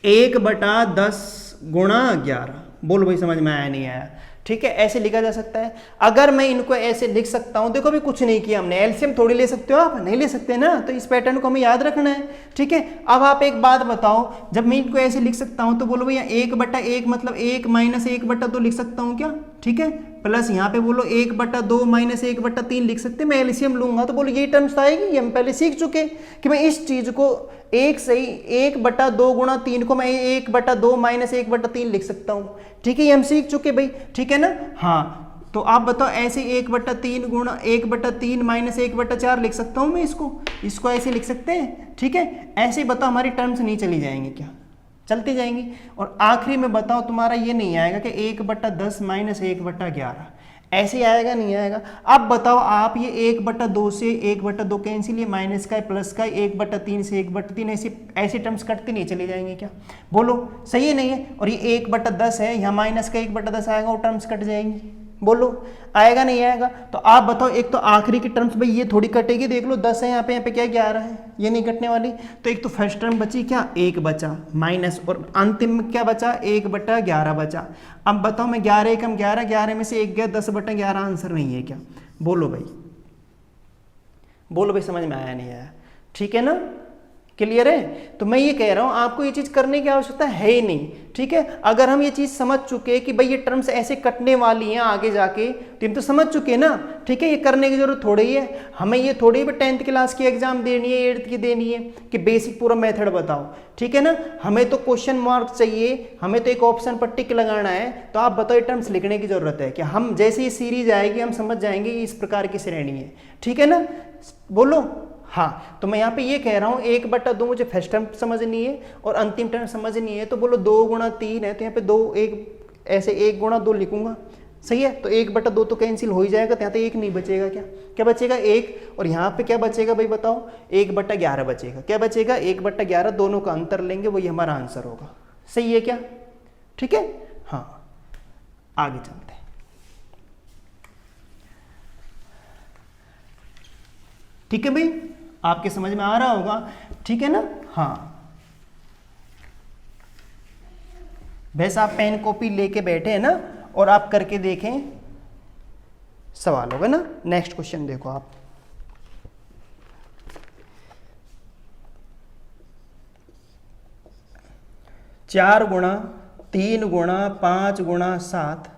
1/10 गुणा 11। बोलो भाई समझ में आया नहीं आया? ठीक है, ऐसे लिखा जा सकता है। अगर मैं इनको ऐसे लिख सकता हूं, देखो अभी कुछ नहीं किया हमने, एलसीएम थोड़ी ले सकते हो आप, नहीं ले सकते ना, तो इस पैटर्न को हमें याद रखना है। ठीक है। अब आप एक बात बताओ, जब मैं इनको ऐसे लिख सकता हूं तो बोलो भैया 1/1 मतलब 1 माइनस 1/2 लिख सकता हूं क्या? ठीक है। प्लस यहाँ पे बोलो 1/2 माइनस 1/3 लिख सकते हैं। मैं एलसीएम लूंगा तो बोलो ये टर्म्स आएगी, ये हम पहले सीख चुके कि मैं इस चीज को एक सही 1/2 गुणा 3 को मैं 1/2 माइनस 1/3 लिख सकता हूँ। ठीक है, ये हम सीख चुके भाई। ठीक है ना। हाँ, तो आप बताओ ऐसे 1/3 गुणा 1/3 माइनस 1/4 लिख सकता हूँ मैं इसको ऐसे लिख सकते हैं। ठीक है, ऐसे बताओ हमारी टर्म्स नहीं चली जाएंगी क्या? चलती जाएंगी। और आखिरी में बताओ तुम्हारा ये नहीं आएगा कि 1/10 माइनस 1/11, ऐसे आएगा नहीं आएगा? अब बताओ आप ये 1/2 से 1/2 कैंसिल, ये माइनस का है प्लस का है, 1/3 से 1/3, ऐसी टर्म्स कटती नहीं चली जाएंगी क्या? बोलो सही है नहीं है? और ये 1/10 है, यहाँ माइनस का 1/10 आएगा, वो टर्म्स कट जाएंगी। बोलो आएगा नहीं आएगा? तो आप बताओ, एक तो आखिरी की टर्म्स भाई ये थोड़ी कटेगी, देख लो 10 है यहाँ पे क्या 11 है, ये नहीं कटने वाली। तो एक तो फर्स्ट टर्म बची क्या, 1 बचा माइनस, और अंतिम में क्या बचा, 1/11 बचा। अब बताओ मैं 11 एकम 11, 11 में से 1 गया, 10/11 आंसर नहीं है क्या? बोलो भाई, बोलो भाई समझ में आया नहीं आया? ठीक है ना, क्लियर है? तो मैं ये कह रहा हूं आपको ये चीज करने की आवश्यकता है ही नहीं। ठीक है, अगर हम ये चीज समझ चुके कि भाई ये टर्म्स ऐसे कटने वाली हैं आगे जाके, तो हम तो समझ चुके ना। ठीक है, ये करने की जरूरत थोड़ी है हमें, ये थोड़ी भी 10th क्लास की एग्जाम देनी है, 8th की देनी है कि बेसिक पूरा मेथड बताओ। ठीक है ना, हमें तो क्वेश्चन मार्क चाहिए, हमें तो एक ऑप्शन पर टिक लगाना है। तो आप बताओ ये टर्म्स लिखने की जरूरत है कि हम जैसे ही सीरीज आएगी हम समझ जाएंगे इस प्रकार की श्रेणी है। ठीक है ना, बोलो। हाँ, तो मैं यहाँ पे ये कह रहा हूँ 1/2 मुझे फर्स्ट टर्म समझनी है और अंतिम टर्म समझनी है। तो बोलो 2 गुणा 3 है, तो यहाँ पे 2 1 ऐसे 1 गुणा 2 लिखूंगा। सही है, तो 1/2 तो कैंसिल हो ही जाएगा, तो यहाँ पे 1 नहीं बचेगा। क्या बचेगा? 1। और यहाँ पे क्या बचेगा भाई बताओ? 1/11 बचेगा। क्या बचेगा? 1/11, दोनों का अंतर लेंगे, वही हमारा आंसर होगा। सही है क्या? ठीक है। हाँ, आगे चलते हैं। ठीक है भाई, आपके समझ में आ रहा होगा? ठीक है ना। हाँ, वैसे आप पेन कॉपी लेके बैठे हैं ना, और आप करके देखें, सवाल होगा ना। नेक्स्ट क्वेश्चन देखो आप, चार गुणा 3 गुणा 5 गुणा 7।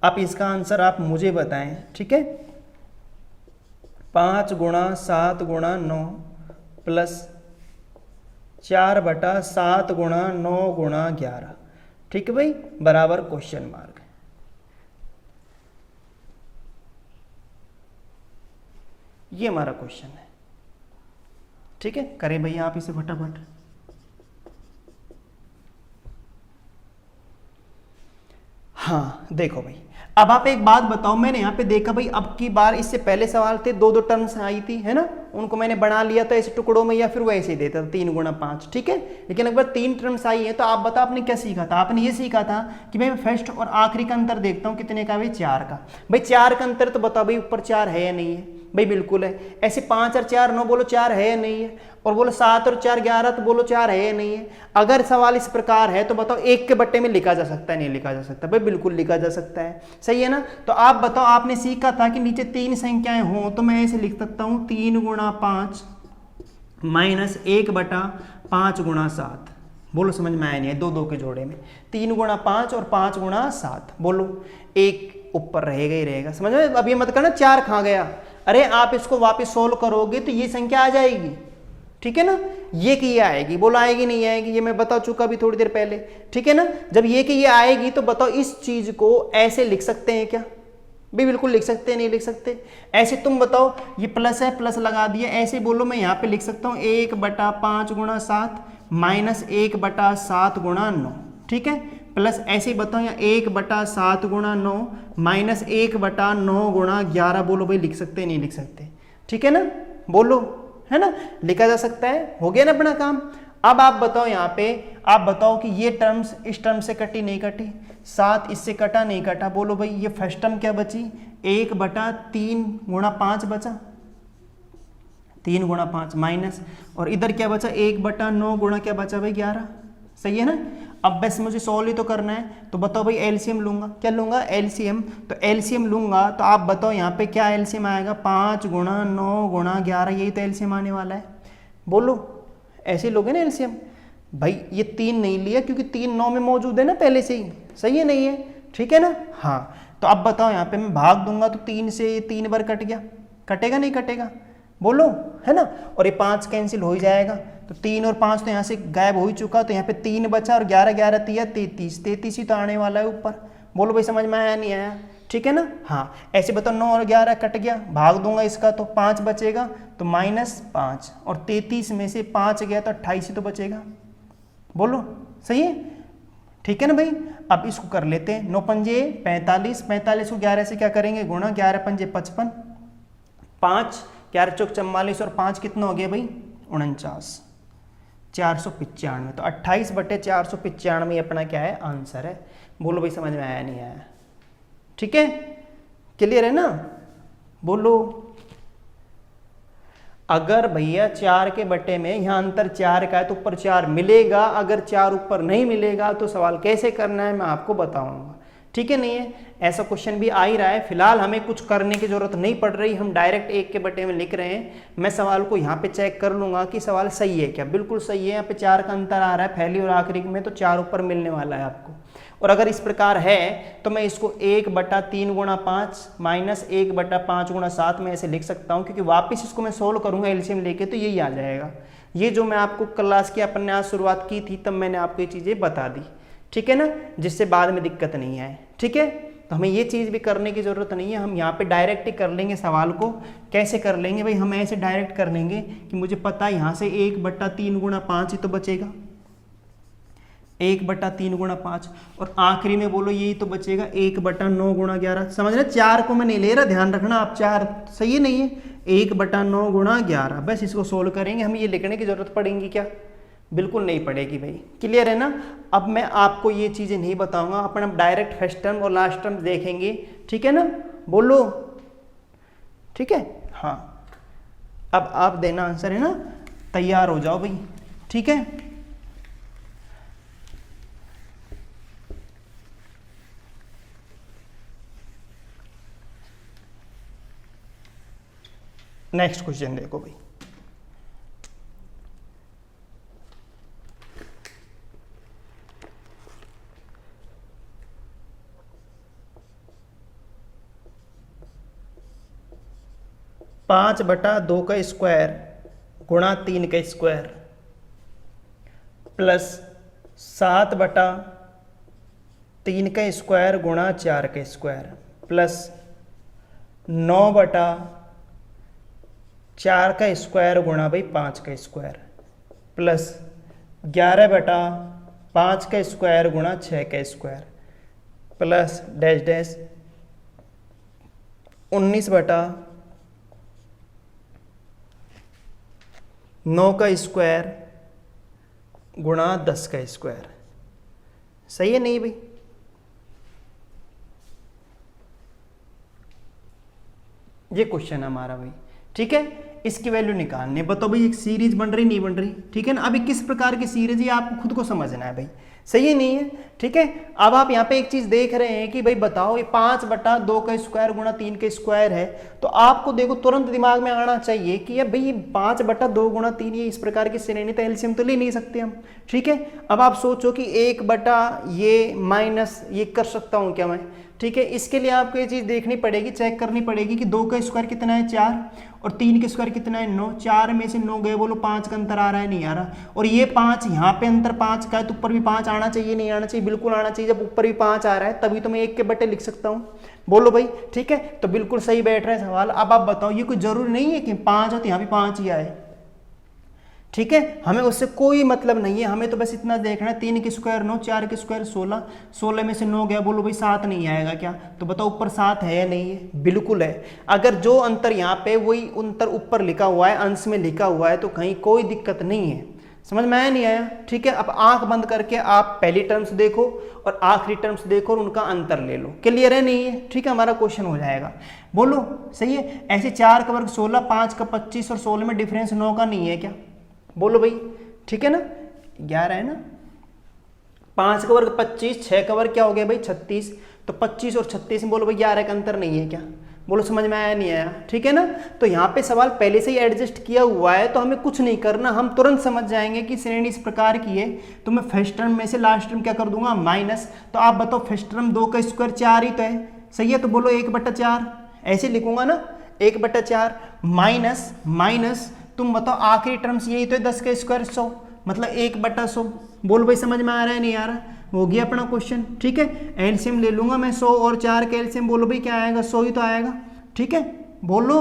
आप इसका आंसर आप मुझे बताएं। ठीक है, 5 गुणा 7 गुणा 9 प्लस 4/7 गुणा 9 गुणा 11। ठीक है भाई, बराबर क्वेश्चन मार्क। ये हमारा क्वेश्चन है। ठीक है, करें भैया आप इसे फटाफट। हाँ देखो भाई, अब आप एक बात बताओ, मैंने यहाँ पे देखा भाई अब की बार, इससे पहले सवाल थे 2 टर्म्स आई थी, है ना, उनको मैंने बना लिया था ऐसे टुकड़ों में, या फिर वैसे ही देता था 3 गुणा 5। ठीक है, लेकिन अगर 3 टर्म्स आई है तो आप बताओ आपने क्या सीखा था? आपने ये सीखा था कि भाई मैं फर्स्ट और आखिरी का अंतर देखता हूँ, कितने का भाई? 4 का। भाई 4 का अंतर तो बताओ भाई, ऊपर 4 है या नहीं है? भाई बिल्कुल है। ऐसे 5 और 4 9, बोलो 4 है या नहीं है? और बोलो 7 और 4 11, तो बोलो 4 है या नहीं है? अगर सवाल इस प्रकार है तो बताओ 1 के बट्टे में लिखा जा सकता है? नहीं लिखा जा सकता? भाई बिल्कुल लिखा जा सकता है। सही है ना। तो आप बताओ, आपने सीखा था कि नीचे 3 संख्याएं हों, तो मैं ऐसे लिख सकता हूं 3 गुणा 5 माइनस 1/5 गुणा 7। बोलो समझ में आया नहीं है, दो दो के जोड़े में 3 गुणा 5 और 5 गुणा 7, बोलो एक ऊपर रहेगा ही रहेगा, समझ में। अब ये मत करना 4 खा गया, अरे आप इसको वापस सोल्व करोगे तो ये संख्या आ जाएगी, ठीक है ना, ये कि ये आएगी, बोलो आएगी नहीं आएगी, ये मैं बता चुका अभी थोड़ी देर पहले, ठीक है ना। जब ये कि ये आएगी तो बताओ इस चीज को ऐसे लिख सकते हैं क्या, भी बिल्कुल लिख सकते हैं, नहीं लिख सकते। ऐसे तुम बताओ, ये प्लस है, प्लस लगा दिया, ऐसे बोलो मैं यहाँ पे लिख सकता हूँ 1/5 गुणा 7 माइनस 1/7 गुणा 9, ठीक है, प्लस ऐसे ही बताओ यहाँ 1/7 गुणा 9 माइनस 1/9 गुणा 11, बोलो भाई लिख सकते हैं, नहीं लिख सकते, ठीक है ना, बोलो, है ना, लिखा जा सकता है, हो गया ना अपना काम। अब आप बताओ यहाँ पे, आप बताओ कि ये टर्म्स इस टर्म से कटी नहीं कटी, 7 इससे कटा नहीं कटा, बोलो भाई ये फर्स्ट टर्म क्या बची, 1/3 गुणा 5 बचा, 3 गुणा 5 माइनस, और इधर क्या बचा 1/9 गुणा क्या बचा भाई 11, सही है ना। अब बस मुझे सॉल्व ही तो करना है, तो बताओ भाई एलसीएम लूंगा, क्या लूंगा एलसीएम, तो एलसीएम लूंगा तो आप बताओ यहाँ पे क्या एलसीएम आएगा, 5 गुणा 9 गुणा 11, यही तो एलसीएम आने वाला है, बोलो ऐसे लोगे ना एलसीएम। भाई ये 3 नहीं लिया क्योंकि 3 9 में मौजूद है ना पहले से ही, सही है नहीं है, ठीक है ना, हाँ। तो अब बताओ यहाँ पे मैं भाग दूंगा तो 3 से 3 बार कट गया, कटेगा नहीं कटेगा, बोलो, है ना, और ये 5 कैंसिल हो ही जाएगा, तो 3 और 5 तो यहाँ से गायब हो ही चुका, तो यहाँ पे 3 बचा और 11 11 33 33 ही तो आने वाला है ऊपर, बोलो भाई समझ में आया नहीं आया, ठीक है ना, हाँ। ऐसे बताओ 9 और 11 कट गया, भाग दूंगा इसका तो 5 बचेगा, तो -5 और 33 में से 5 गया तो 28 ही तो बचेगा, बोलो सही है, ठीक है ना भाई। अब इसको कर लेते हैं, 9 पंजे 45, 45 को 11 से क्या करेंगे गुणा, 11 पंजे 55, 5 11 चौक 44 और 5 कितना हो गया भाई 49, 495, तो 28/495 अपना क्या है आंसर है, बोलो भाई समझ में आया नहीं आया, ठीक है, क्लियर है ना, बोलो। अगर भैया 4 के बटे में यहाँ अंतर 4 का है तो ऊपर 4 मिलेगा, अगर 4 ऊपर नहीं मिलेगा तो सवाल कैसे करना है मैं आपको बताऊंगा, ठीक है, नहीं है, ऐसा क्वेश्चन भी आ ही रहा है। फिलहाल हमें कुछ करने की जरूरत नहीं पड़ रही, हम डायरेक्ट 1 के बटे में लिख रहे हैं। मैं सवाल को यहाँ पे चेक कर लूंगा कि सवाल सही है क्या, बिल्कुल सही है, यहाँ पे 4 का अंतर आ रहा है पहली और आखिरी में, तो 4 ऊपर मिलने वाला है आपको। और अगर इस प्रकार है तो मैं इसको 1/3 गुणा 5 माइनस 1/5 गुणा 7 में ऐसे लिख सकता हूँ, क्योंकि वापस इसको मैं सोल्व करूंगा एलसीएम लेके तो यही आ जाएगा। ये जो मैं आपको क्लास की अपन ने आज शुरुआत की थी तब मैंने आपको ये चीज़ें बता दी, ठीक है ना, जिससे बाद में दिक्कत नहीं आए, ठीक है। तो हमें ये चीज़ भी करने की ज़रूरत नहीं है, हम यहाँ पे डायरेक्ट ही कर लेंगे सवाल को। कैसे कर लेंगे भाई, हम ऐसे डायरेक्ट कर लेंगे कि मुझे पता है यहाँ से 1/3 गुणा 5 ही तो बचेगा, 1/3 गुणा 5, और आखिरी में बोलो यही तो बचेगा 1/9 गुणा 11, समझ रहे, 4 को मैं नहीं ले रहा, ध्यान रखना आप, 4 सही है नहीं है, 1/9 गुणा 11, बस इसको सोल्व करेंगे। हम ये लिखने की जरूरत पड़ेगी क्या, बिल्कुल नहीं पड़ेगी भाई, क्लियर है ना। अब मैं आपको ये चीज़ें नहीं बताऊंगा, अपन अब डायरेक्ट फर्स्ट टर्म और लास्ट टर्म देखेंगे, ठीक है ना, बोलो, ठीक है, हाँ। अब आप देना आंसर, है ना, तैयार हो जाओ भाई, ठीक है। नेक्स्ट क्वेश्चन देखो भाई, पाँच बटा 2 का स्क्वायर गुणा 3 का स्क्वायर प्लस 7/3 का स्क्वायर गुणा 4 का स्क्वायर प्लस 9/4 का स्क्वायर गुणा भाई 5 का स्क्वायर प्लस 11/5 का स्क्वायर गुणा 6 का स्क्वायर प्लस डैश डैश 19/9 का स्क्वायर गुणा 10 का स्क्वायर, सही है नहीं भाई। ये क्वेश्चन है हमारा भाई, ठीक है। इसकी वैल्यू निकालनी है, बताओ भाई एक सीरीज बन रही नहीं बन रही, ठीक है ना। अभी किस प्रकार की सीरीज है आपको खुद को समझना है भाई। सही है नहीं है? ठीक है। अब आप यहाँ पे एक चीज देख रहे हैं कि भाई बताओ ये 5/2 का स्क्वायर गुणा 3 का स्क्वायर है, तो आपको देखो तुरंत दिमाग में आना चाहिए कि यार भाई ये 5/2 गुणा 3 ये इस प्रकार की श्रेणी, तो एलसीएम तो ले नहीं सकते हम। ठीक है। अब आप सोचो कि 1/ ये माइनस ये कर सकता हूँ क्या मैं? ठीक है। इसके लिए आपको ये चीज देखनी पड़ेगी, चेक करनी पड़ेगी कि 2 का स्क्वायर कितना है 4 और 3 का स्क्वायर कितना है 9। 4 में से 9 गए, बोलो 5 का अंतर आ रहा है नहीं आ रहा? और ये 5 यहाँ पे अंतर 5 का है तो ऊपर भी 5 आना चाहिए नहीं आना चाहिए? बिल्कुल आना चाहिए। जब ऊपर भी 5 आ रहा है तभी तो मैं 1 के बटे लिख सकता हूँ। बोलो भाई। ठीक है। तो बिल्कुल सही बैठ रहा है सवाल। अब आप बताओ ये कोई जरूरी नहीं है कि 5 हो तो यहाँ भी 5 ही आए। ठीक है। हमें उससे कोई मतलब नहीं है, हमें तो बस इतना देखना है 3 के स्क्वायर 9, 4 के स्क्वायर 16, 16 में से 9 गया, बोलो भाई 7 नहीं आएगा क्या? तो बताओ ऊपर 7 है या नहीं है? बिल्कुल है। अगर जो अंतर यहाँ पे वही अंतर ऊपर लिखा हुआ है, अंश में लिखा हुआ है, तो कहीं कोई दिक्कत नहीं है। समझ में आया नहीं आया? ठीक है। अब आंख बंद करके आप पहली टर्म्स देखो और आखिरी टर्म्स देखो और उनका अंतर ले लो। क्लियर है नहीं है? ठीक है। हमारा क्वेश्चन हो जाएगा। बोलो सही है। ऐसे 4 का वर्ग 16, 5 का 25 और 16 में डिफरेंस 9 का नहीं है क्या? बोलो भाई। ठीक है ना? 11 है ना? 5 का वर्ग 25, 6 का वर्ग क्या हो गया भाई 36, तो 25 और 36 में बोलो भाई 11 का अंतर नहीं है क्या? बोलो समझ में आया नहीं आया? ठीक है ना? तो यहाँ पे सवाल पहले से ही एडजस्ट किया हुआ है तो हमें कुछ नहीं करना, हम तुरंत समझ जाएंगे कि श्रेणी इस प्रकार की है। तो मैं फर्स्ट टर्म में से लास्ट टर्म क्या कर दूंगा माइनस। तो आप बताओ फर्स्ट टर्म 2 का स्क्वायर 4 ही तो है, सही है? तो बोलो 1/4 ऐसे लिखूंगा ना, 1/4 माइनस माइनस तुम बताओ आखिरी टर्म्स यही तो है 10 का स्क्वायर 100, मतलब 1/100। बोलो भाई समझ में आ रहा है नहीं आ रहा? हो गया अपना क्वेश्चन। ठीक है। एलसीएम ले लूंगा मैं 100 और 4 का एलसीएम, बोलो भाई क्या आएगा 100 ही तो आएगा। ठीक है। बोलो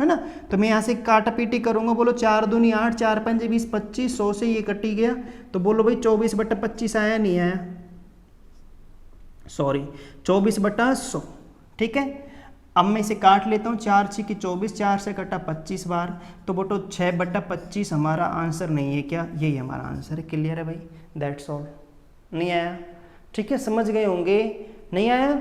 है ना? तो मैं यहाँ से काटा पीटी करूंगा, बोलो 4 दूनी 8, 4 पंजे 20, 25, 100 से ये कटी गया, तो बोलो भाई 24/25 आया नहीं आया? सॉरी 24/100। ठीक है। अब मैं इसे काट लेता हूँ, 4 6 की 24, 4 से कटा 25 बार, तो बोलो 6/25 हमारा आंसर नहीं है क्या? यही हमारा आंसर है। क्लियर है भाई? That's all. नहीं आया? ठीक है। समझ गए होंगे? नहीं आया?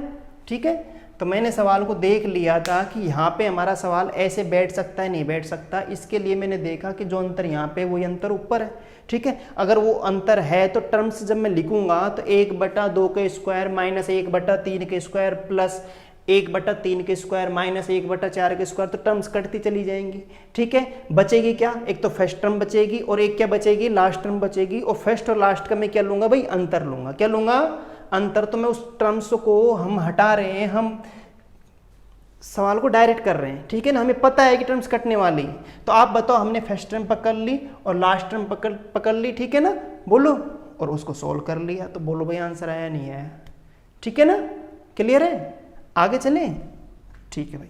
ठीक है। तो मैंने सवाल को देख लिया था कि यहाँ पे हमारा सवाल ऐसे बैठ सकता है नहीं बैठ सकता, इसके लिए मैंने देखा कि जो अंतर यहाँ पे वही अंतर ऊपर है। ठीक है। अगर वो अंतर है तो टर्म्स जब मैं लिखूंगा तो 1/2 का स्क्वायर माइनस 1/3 के स्क्वायर प्लस 1/3 के स्क्वायर माइनस 1/4 के स्क्वायर, तो टर्म्स कटती चली जाएंगी। ठीक है। बचेगी क्या? एक तो फर्स्ट टर्म बचेगी और एक क्या बचेगी? लास्ट टर्म बचेगी। और फर्स्ट और लास्ट का मैं क्या लूंगा भाई? अंतर लूंगा। क्या लूंगा? अंतर। तो मैं उस टर्म्स को हम हटा रहे हैं, हम सवाल को डायरेक्ट कर रहे हैं। ठीक है ना? हमें पता है कि टर्म्स कटने वाली। तो आप बताओ, हमने फर्स्ट टर्म पकड़ ली और लास्ट टर्म पकड़ ली। ठीक है ना? बोलो। और उसको सोल्व कर लिया, तो बोलो भाई आंसर आया नहीं आया? ठीक है ना? क्लियर है? आगे चलें? ठीक है भाई।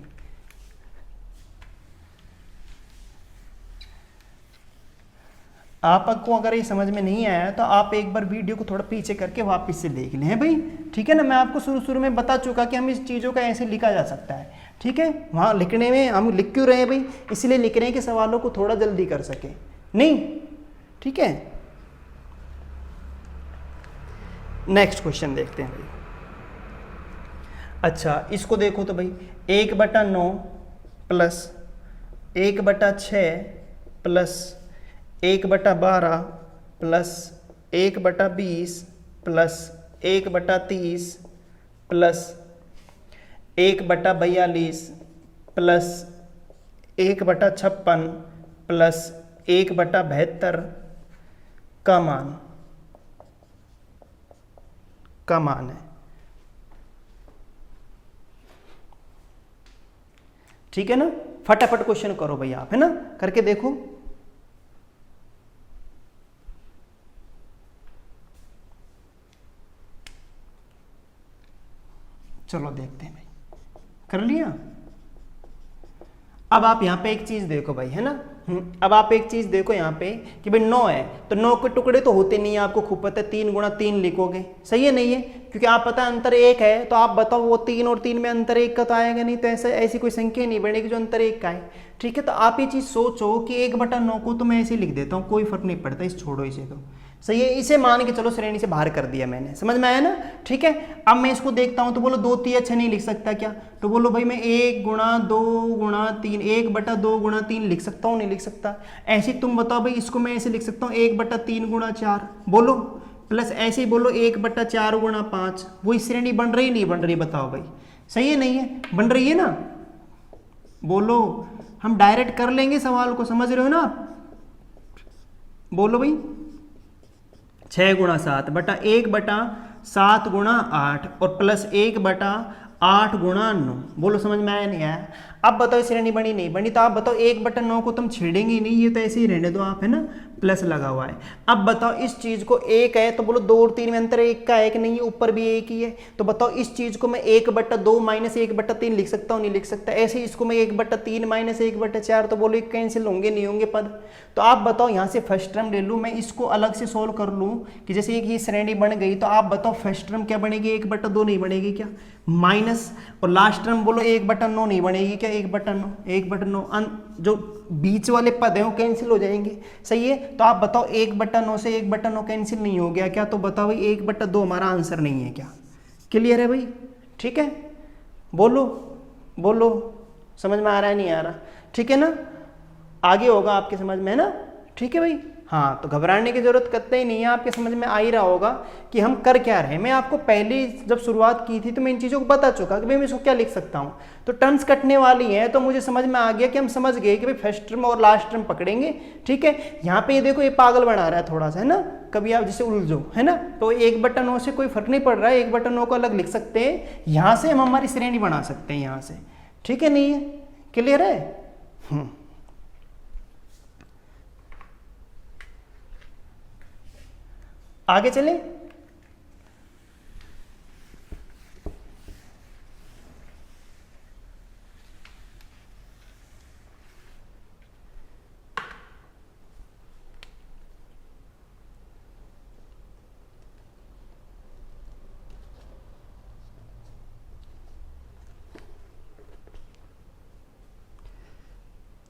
आपको अगर ये समझ में नहीं आया तो आप एक बार वीडियो को थोड़ा पीछे करके वापस से देख लें भाई। ठीक है ना? मैं आपको शुरू में बता चुका कि हम इस चीज़ों का ऐसे लिखा जा सकता है। ठीक है। वहाँ लिखने में हम लिख क्यों रहे हैं भाई? इसलिए लिख रहे हैं कि सवालों को थोड़ा जल्दी कर सके। नहीं? ठीक है। नेक्स्ट क्वेश्चन देखते हैं भाई। अच्छा, इसको देखो तो भाई 1/9 plus 1/6 plus 1/12 plus 1/20 plus 1/30 plus 1/42 plus 1/56 plus 1/72 का मान है। ठीक है ना? फटाफट क्वेश्चन करो भाई आप, है ना? करके देखो। चलो देखते हैं भाई। कर लिया? अब आप यहाँ पे एक चीज देखो भाई, है ना? अब आप एक चीज देखो यहाँ पे कि भाई 9 है तो 9 के टुकड़े तो होते नहीं है, आपको खूब पता है। 3 × 3 लिखोगे, सही है नहीं है? क्योंकि आप पता है अंतर 1 है, तो आप बताओ वो 3 और 3 में अंतर 1 का तो आएगा नहीं, तो ऐसी कोई संख्या नहीं बनेगी जो अंतर 1 का है। ठीक है। तो आप ये चीज सोचो कि 1/9 को तो मैं ऐसे लिख देता हूँ, कोई फर्क नहीं पड़ता, इस छोड़ो इसे तो, सही है? इसे मान के चलो श्रेणी से बाहर कर दिया मैंने, समझ में आया ना? ठीक है। अब मैं इसको देखता हूं तो बोलो 2 3 6 नहीं लिख सकता क्या? तो बोलो भाई मैं 1 × 2 × 3 1/2 × 3 लिख सकता हूं नहीं लिख सकता? ऐसे तुम बताओ भाई, इसको मैं ऐसे लिख सकता हूं 1/3 × 4। बोलो प्लस ऐसे ही बोलो 1/4 गुणा 5, वही श्रेणी बन रही नहीं बन रही, बताओ भाई सही है नहीं है, बन रही है ना, बोलो। हम डायरेक्ट कर लेंगे सवाल को, समझ रहे हो ना आप, बोलो भाई। 6 गुणा 7 बटा 1/7 गुणा 8 और प्लस 1/8 गुणा 9, बोलो समझ में आया नहीं आया। अब बताओ श्रेणी बनी नहीं बनी, तो आप बताओ 1/9 को तुम छेड़ेंगे ही नहीं, ये तो ऐसे ही रहने दो आप, है ना, प्लस लगा हुआ है। अब बताओ इस चीज को 1 है तो बोलो 2 और 3 में अंतर 1 का है कि नहीं है, ऊपर भी 1 ही है, तो बताओ इस चीज को मैं 1/2 माइनस 1/3 लिख सकता हूँ, नहीं लिख सकता। ऐसे ही इसको मैं 1/3 माइनस 1/4, तो बोलो कैंसिल होंगे नहीं होंगे पद। तो आप बताओ यहाँ से फर्स्ट टर्म ले लूँ मैं, इसको अलग से सोल्व कर लूँ कि जैसे एक ये श्रेणी बन गई, तो आप बताओ फर्स्ट टर्म क्या बनेगी, 1/2 नहीं बनेगी क्या, माइनस, और लास्ट टर्म बोलो 1/9 नहीं बनेगी क्या, 1/9 जो बीच वाले पद हैं वो कैंसिल हो जाएंगे, सही है। तो आप बताओ 1/9 से 1/9 कैंसिल नहीं हो गया क्या, तो बताओ भाई 1/2 हमारा आंसर नहीं है क्या, क्लियर है भाई, ठीक है, बोलो बोलो, समझ में आ रहा है नहीं आ रहा, ठीक है ना, आगे होगा आपके समझ में, है ना, ठीक है भाई। हाँ, तो घबराने की जरूरत कतई नहीं है, आपके समझ में आ ही रहा होगा कि हम कर क्या रहे हैं। मैं आपको पहले जब शुरुआत की थी तो मैं इन चीज़ों को बता चुका कि मैं इसको क्या लिख सकता हूँ, तो टर्म्स कटने वाली हैं, तो मुझे समझ में आ गया कि हम समझ गए कि भाई फर्स्ट टर्म और लास्ट टर्म पकड़ेंगे, ठीक है। यहाँ पे ये देखो ये पागल बना रहा है थोड़ा सा, है ना, कभी आप जैसे उलझो, है ना, तो 1/9 से कोई फर्क नहीं पड़ रहा है, 1/9 को अलग लिख सकते हैं, यहाँ से हम हमारी श्रेणी बना सकते हैं यहाँ से, ठीक है, नहीं है, क्लियर है। आगे चले,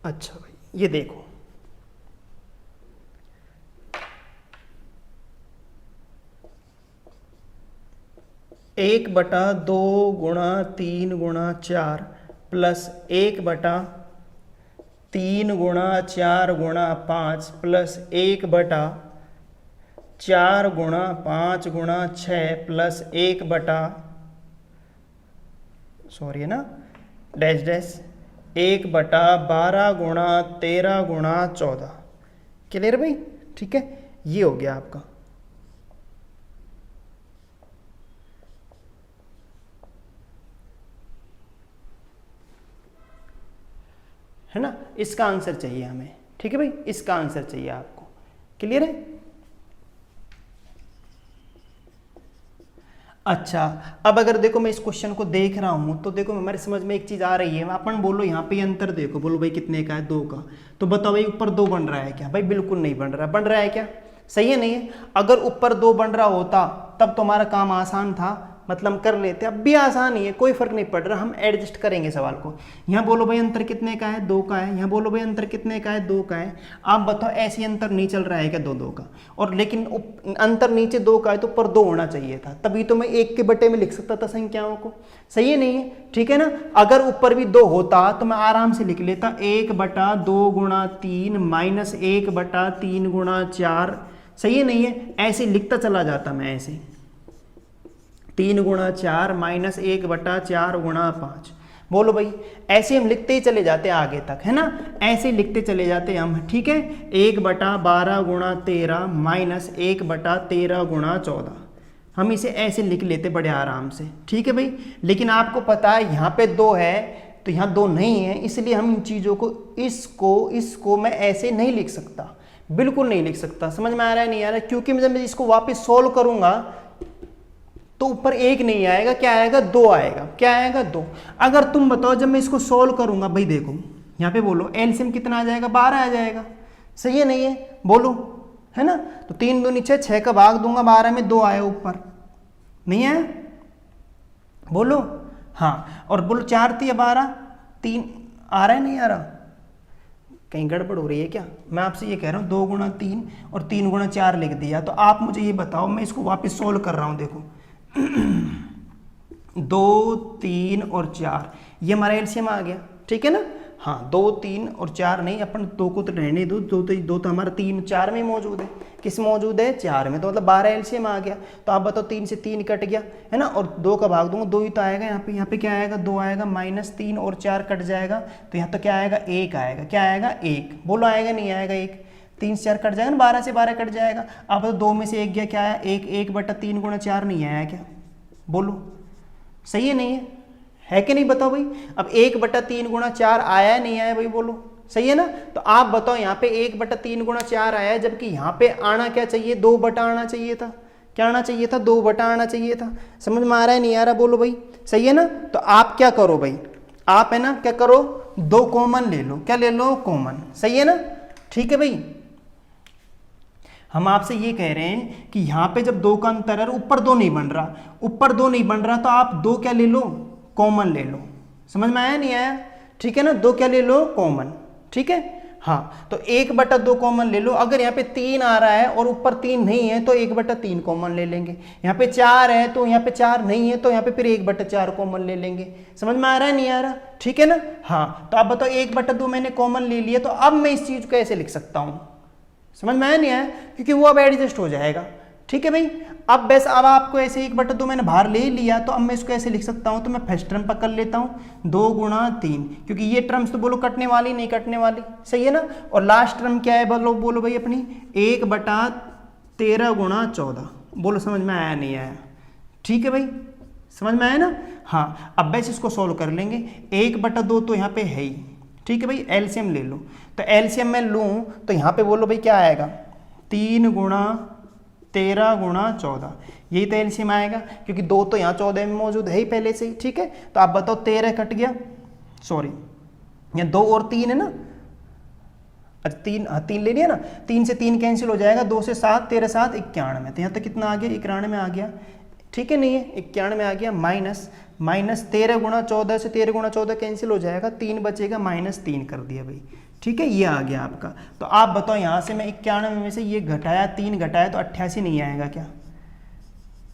अच्छा भाई ये देखो, एक बटा 2 गुणा 3 गुणा 4 प्लस 1/3 गुणा 4 गुणा 5 प्लस 1/4 गुणा 5 गुणा 6 प्लस 1/12 गुणा 13 गुणा 14, क्लियर भाई, ठीक है, ये हो गया आपका, है ना, इसका आंसर चाहिए हमें, ठीक है भाई, इसका आंसर चाहिए आपको, क्लियर है। अच्छा, अब अगर देखो मैं इस क्वेश्चन को देख रहा हूं तो देखो हमारे समझ में एक चीज आ रही है, अपन बोलो यहाँ पे अंतर देखो, बोलो भाई कितने का है, 2 का, तो बताओ भाई ऊपर 2 बन रहा है क्या, भाई बिल्कुल नहीं बन रहा, बन रहा है क्या, सही है नहीं है। अगर ऊपर 2 बन रहा होता तब तो हमारा काम आसान था, मतलब कर लेते, अब भी आसान ही है, कोई फर्क नहीं पड़ रहा, हम एडजस्ट करेंगे सवाल को। यहाँ बोलो भाई अंतर कितने का है, 2 का है, यहाँ बोलो भाई अंतर कितने का है, 2 का है। आप बताओ ऐसे अंतर नहीं चल रहा है क्या, 2 का, और लेकिन अंतर नीचे 2 का है तो ऊपर 2 होना चाहिए था, तभी तो मैं 1 के बटे में लिख सकता था संख्याओं को, सही है नहीं है, ठीक है ना। अगर ऊपर भी 2 होता तो मैं आराम से लिख लेता 1/2 गुणा 3 माइनस 1/3 गुणा 4, सही है नहीं है, ऐसे लिखता चला जाता मैं, ऐसे 3 गुणा 4 माइनस 1/4 गुणा 5, बोलो भाई ऐसे हम लिखते ही चले जाते आगे तक, है ना, ऐसे लिखते चले जाते हम, ठीक है। 1/12 गुणा 13 माइनस 1/13 गुणा 14, हम इसे ऐसे लिख लेते बड़े आराम से, ठीक है भाई। लेकिन आपको पता है यहाँ पे 2 है तो यहाँ 2 नहीं है, इसलिए हम इन चीज़ों को इसको मैं ऐसे नहीं लिख सकता, बिल्कुल नहीं लिख सकता, समझ में आ रहा है नहीं आ रहा है, क्योंकि जब मैं इसको वापस सोल्व करूंगा तो ऊपर 1 नहीं आएगा, क्या आएगा, 2 आएगा, क्या आएगा, 2। अगर तुम बताओ जब मैं इसको सोल्व करूंगा, भाई देखो यहाँ पे बोलो एलसीएम कितना आ जाएगा, 12 आ जाएगा, सही है नहीं है, बोलो, है ना, तो 3 दूनी 6, 6 का भाग दूंगा 12 में, 2 आया ऊपर, नहीं है, बोलो, हाँ, और बोलो 4 3 12, 3 आ रहा है नहीं आ रहा, कहीं गड़बड़ हो रही है क्या, मैं आपसे ये कह रहा हूँ 2 गुणा 3 और 3 गुणा 4 लिख दिया, तो आप मुझे ये बताओ, मैं इसको वापस सोल्व कर रहा हूँ, देखो 2 3 और 4, ये हमारा एलसीएम आ गया, ठीक है ना। हाँ 2 3 और 4 नहीं, अपन 2 को तो रहने दो, 2 तो हमारा 3 4 में मौजूद है। किस मौजूद है? 4 में, तो मतलब 12 एलसीएम आ गया। तो आप बताओ 3 से 3 कट गया है ना, और 2 का भाग दूंगा 2 ही तो आएगा यहाँ पे क्या आएगा? 2 आएगा, -3 और 4 कट जाएगा, तो यहाँ तो क्या आएगा? 1 आएगा। क्या आएगा? 1। बोलो आएगा नहीं आएगा? 1। 3 से 4 कट जाएगा ना, 12 से 12 कट जाएगा। आप बताओ 2 में से 1 गया, क्या आया? 1। 1/3 गुणा 4 नहीं आया क्या? बोलो सही है नहीं है कि नहीं? बताओ भाई। अब 1/3 गुणा 4 आया है नहीं आया भाई? बोलो सही है ना? तो आप बताओ यहाँ पे 1/3 गुणा 4 आया है, जबकि यहाँ पे आना क्या चाहिए? 2 बटा आना चाहिए था। क्या आना चाहिए था? 2 बटा आना चाहिए था। समझ में आ रहा है नहीं आ रहा? बोलो भाई सही है ना? तो आप क्या करो भाई, आप है ना क्या करो, 2 कॉमन ले लो। क्या ले लो? कॉमन। सही है ना? ठीक है भाई। हम आपसे ये कह रहे हैं कि यहाँ पे जब 2 का अंतर है, ऊपर 2 नहीं बन रहा, ऊपर 2 नहीं बन रहा, तो आप 2 क्या ले लो? कॉमन ले लो। समझ में आया नहीं आया? ठीक है ना? 2 क्या ले लो? कॉमन। ठीक है? हाँ, तो 1/2 कॉमन ले लो। अगर यहाँ पे 3 आ रहा है और ऊपर 3 नहीं है तो 1/3 कॉमन ले लेंगे। यहाँ पे 4 है तो यहाँ पे 4 नहीं है तो यहाँ पे फिर 1/4 कॉमन ले लेंगे। समझ में आ रहा है नहीं आ रहा? ठीक है ना? हाँ, तो आप बताओ 1/2 मैंने कॉमन ले लिया, तो अब मैं इस चीज को कैसे लिख सकता हूँ? समझ में आया नहीं आया? क्योंकि वो अब एडजस्ट हो जाएगा। ठीक है भाई। अब बस अब आपको ऐसे 1/2 मैंने बाहर ले लिया, तो अब मैं इसको ऐसे लिख सकता हूं। तो मैं फर्स्ट टर्म पकड़ लेता हूं, 2 गुणा 3, क्योंकि ये टर्म्स तो बोलो कटने वाली नहीं कटने वाली। सही है ना? और लास्ट टर्म क्या है? बोलो भाई अपनी 1/13 गुणा 14। बोलो समझ में आया नहीं आया? ठीक है भाई, समझ में आया ना? हाँ, अब बस इसको सोल्व कर लेंगे। 1/2 तो यहाँ पे है ही। ठीक है भाई, एलसीएम ले लो। तो एलसीएम में लूँ तो यहाँ पे बोलो भाई क्या आएगा? 3 गुणा 13 गुणा 14, यही तो एलसीएम आएगा, क्योंकि 2 तो यहाँ 14 में मौजूद है ही पहले से ही। ठीक है, तो आप बताओ 13 कट गया, सॉरी यहाँ 2 और 3 है ना, अच्छा 3 ले लिया ना, 3 से 3 कैंसिल हो जाएगा, 2 से 7, 13 7 91, तो यहाँ तक कितना आ गया? 91 आ गया। ठीक है नहीं है? 91 आ गया। माइनस 13 गुणा 14 से 13 गुणा 14 कैंसिल हो जाएगा, 3 बचेगा, -3 कर दिया भाई। ठीक है, ये आ गया आपका। तो आप बताओ यहाँ से मैं 91 में से ये घटाया, 3 घटाया तो 88 नहीं आएगा क्या?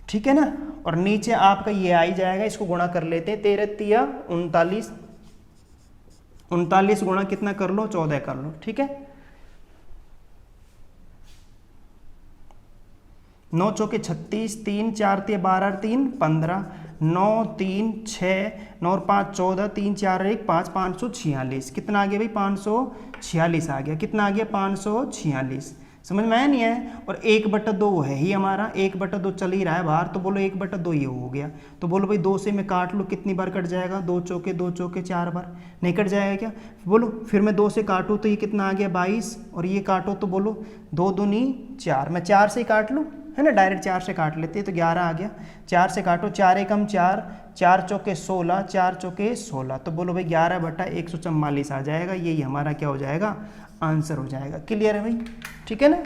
ठीक है ना? और नीचे आपका ये आ ही जाएगा, इसको गुणा कर लेते हैं। 13 तिया 39, 39 गुणा कितना कर लो? 14 कर लो। ठीक है, 9 चौके 36, 3 4 तिया 12, 3 15, 9 3 6, 9 और 5 14, 3 4 1 5, 546। कितना आ गया भाई? 546 आ गया। कितना आ गया? 546। समझ में आया नहीं आया? और 1/2 है ही हमारा, 1/2 चल ही रहा है बाहर, तो बोलो 1/2 ये हो गया। तो बोलो भाई 2 से मैं काट लो, कितनी बार कट जाएगा? 2 चौके 4 बार। नहीं कट जाएगा क्या? बोलो फिर मैं 2 से काटूँ तो ये कितना आ गया? 22, और ये काटो तो बोलो 2 दूनी 4, मैं 4 से ही काट लूँ है ना, डायरेक्ट 4 से काट लेते हैं तो 11 आ गया। 4 से काटो, 4 एकम 4, 4 चौके 16, 4 चौके 16, तो बोलो भाई 11/144 आ जाएगा। यही हमारा क्या हो जाएगा? आंसर हो जाएगा। क्लियर है भाई? ठीक है ना?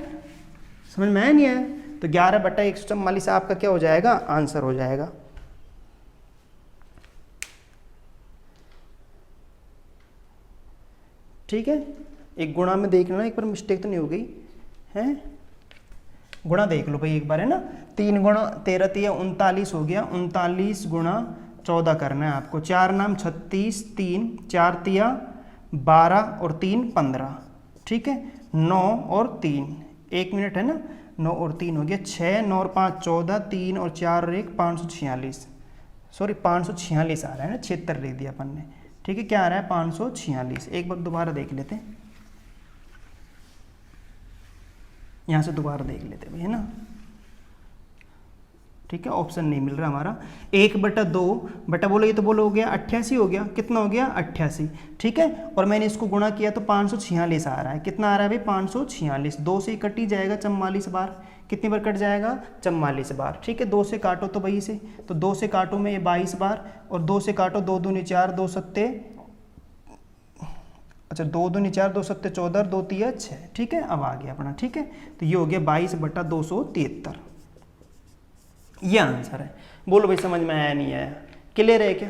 समझ में आया नहीं आया? तो 11/144 आपका क्या हो जाएगा? आंसर हो जाएगा। ठीक है, एक गुणा में देख लेना एक बार, मिस्टेक तो नहीं हो गई है? गुणा देख लो भाई एक बार है ना। 3 गुणा 13 तिया 39 हो गया, 39 गुणा 14 करना है आपको। 4 नाम 36, 3 4 तिया 12 और 3 15। ठीक है, 9 और 3, 1 मिनट है ना, 9 और 3 हो गया 6, 9 और 5 14, 3 और 4 और 1 546, सॉरी 546 आ रहा है ना, 76 लिख दिया अपन ने। ठीक है, क्या आ रहा है? 546। एक बार दोबारा देख लेते हैं, यहाँ से दोबारा देख लेते भाई है ना। ठीक है, ऑप्शन नहीं मिल रहा हमारा। 1/2 बटा बोलो, ये तो बोलो हो गया 88 हो गया। कितना हो गया? 88। ठीक है, और मैंने इसको गुणा किया तो 546 आ रहा है। कितना आ रहा है भाई? 546। 2 से कट ही जाएगा 44 बार। कितनी बार कट जाएगा? 44 बार। ठीक है, 2 से काटो तो वही से, तो 2 से काटो में ये 22 बार, और 2 से काटो 2 दूनी 4, 2 सत्ते, अच्छा 2 दूनी 4, 2 सत्ते 14, 2 तिया 6। ठीक है, अब आ गया अपना। ठीक है, तो ये हो गया 22/273। ये आंसर है। बोलो भाई समझ में आया नहीं आया? क्लियर है क्या?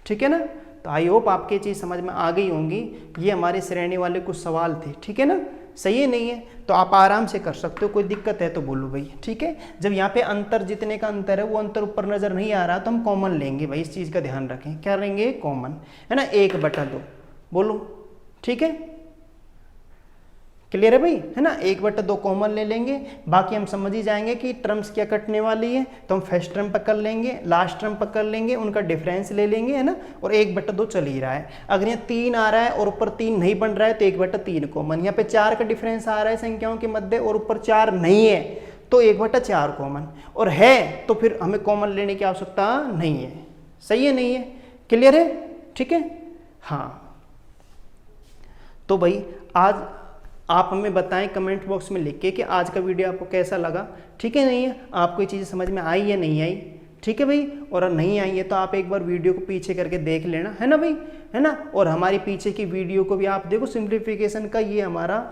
ठीक है ना? तो आई होप आपके चीज़ समझ में आ गई होंगी। ये हमारे श्रेणी वाले कुछ सवाल थे। ठीक है ना? सही है नहीं है? तो आप आराम से कर सकते हो, कोई दिक्कत है तो बोलो भाई। ठीक है, जब यहाँ पे अंतर जितने का अंतर है वो अंतर ऊपर नजर नहीं आ रहा तो हम कॉमन लेंगे भाई, इस चीज़ का ध्यान रखें। क्या लेंगे? कॉमन है ना, 1/2। बोलो, ठीक है, क्लियर है भाई, है ना। 1/2 कॉमन ले लेंगे, बाकी हम समझ ही जाएंगे कि टर्म्स क्या कटने वाली है, तो हम फर्स्ट टर्म पकड़ लेंगे, लास्ट टर्म पकड़ लेंगे, उनका डिफरेंस ले लेंगे, है ना, और 1/2 चल ही रहा है। अगर यहाँ 3 आ रहा है और ऊपर 3 नहीं बन रहा है तो 1/3 कॉमन, यहाँ पे 4 का डिफरेंस आ रहा है संख्याओं के मध्य और ऊपर 4 नहीं है तो 1/4 कॉमन, और है तो फिर हमें कॉमन लेने की आवश्यकता नहीं है। सही है, नहीं है, क्लियर है, ठीक है। हाँ, तो भाई आज आप हमें बताएं कमेंट बॉक्स में लिख के कि आज का वीडियो आपको कैसा लगा, ठीक है, नहीं है, आपको ये चीज़ें समझ में आई या नहीं आई, ठीक है भाई। और नहीं आई है तो आप एक बार वीडियो को पीछे करके देख लेना, है ना भाई, है ना। और हमारी पीछे की वीडियो को भी आप देखो, सिंप्लीफिकेशन का ये हमारा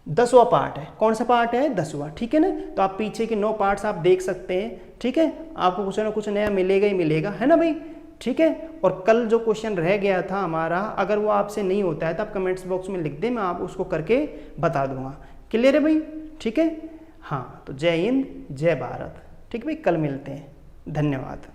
10वां पार्ट है। कौन सा पार्ट है? 10वां, ठीक है ना। तो आप पीछे के 9 पार्ट्स आप देख सकते हैं, ठीक है, आपको कुछ ना कुछ नया मिलेगा ही मिलेगा, है ना भाई, ठीक है। और कल जो क्वेश्चन रह गया था हमारा, अगर वो आपसे नहीं होता है तो आप कमेंट्स बॉक्स में लिख दें, मैं आप उसको करके बता दूंगा। क्लियर है भाई, ठीक है। हाँ, तो जय हिंद, जय भारत, ठीक है भाई, कल मिलते हैं, धन्यवाद।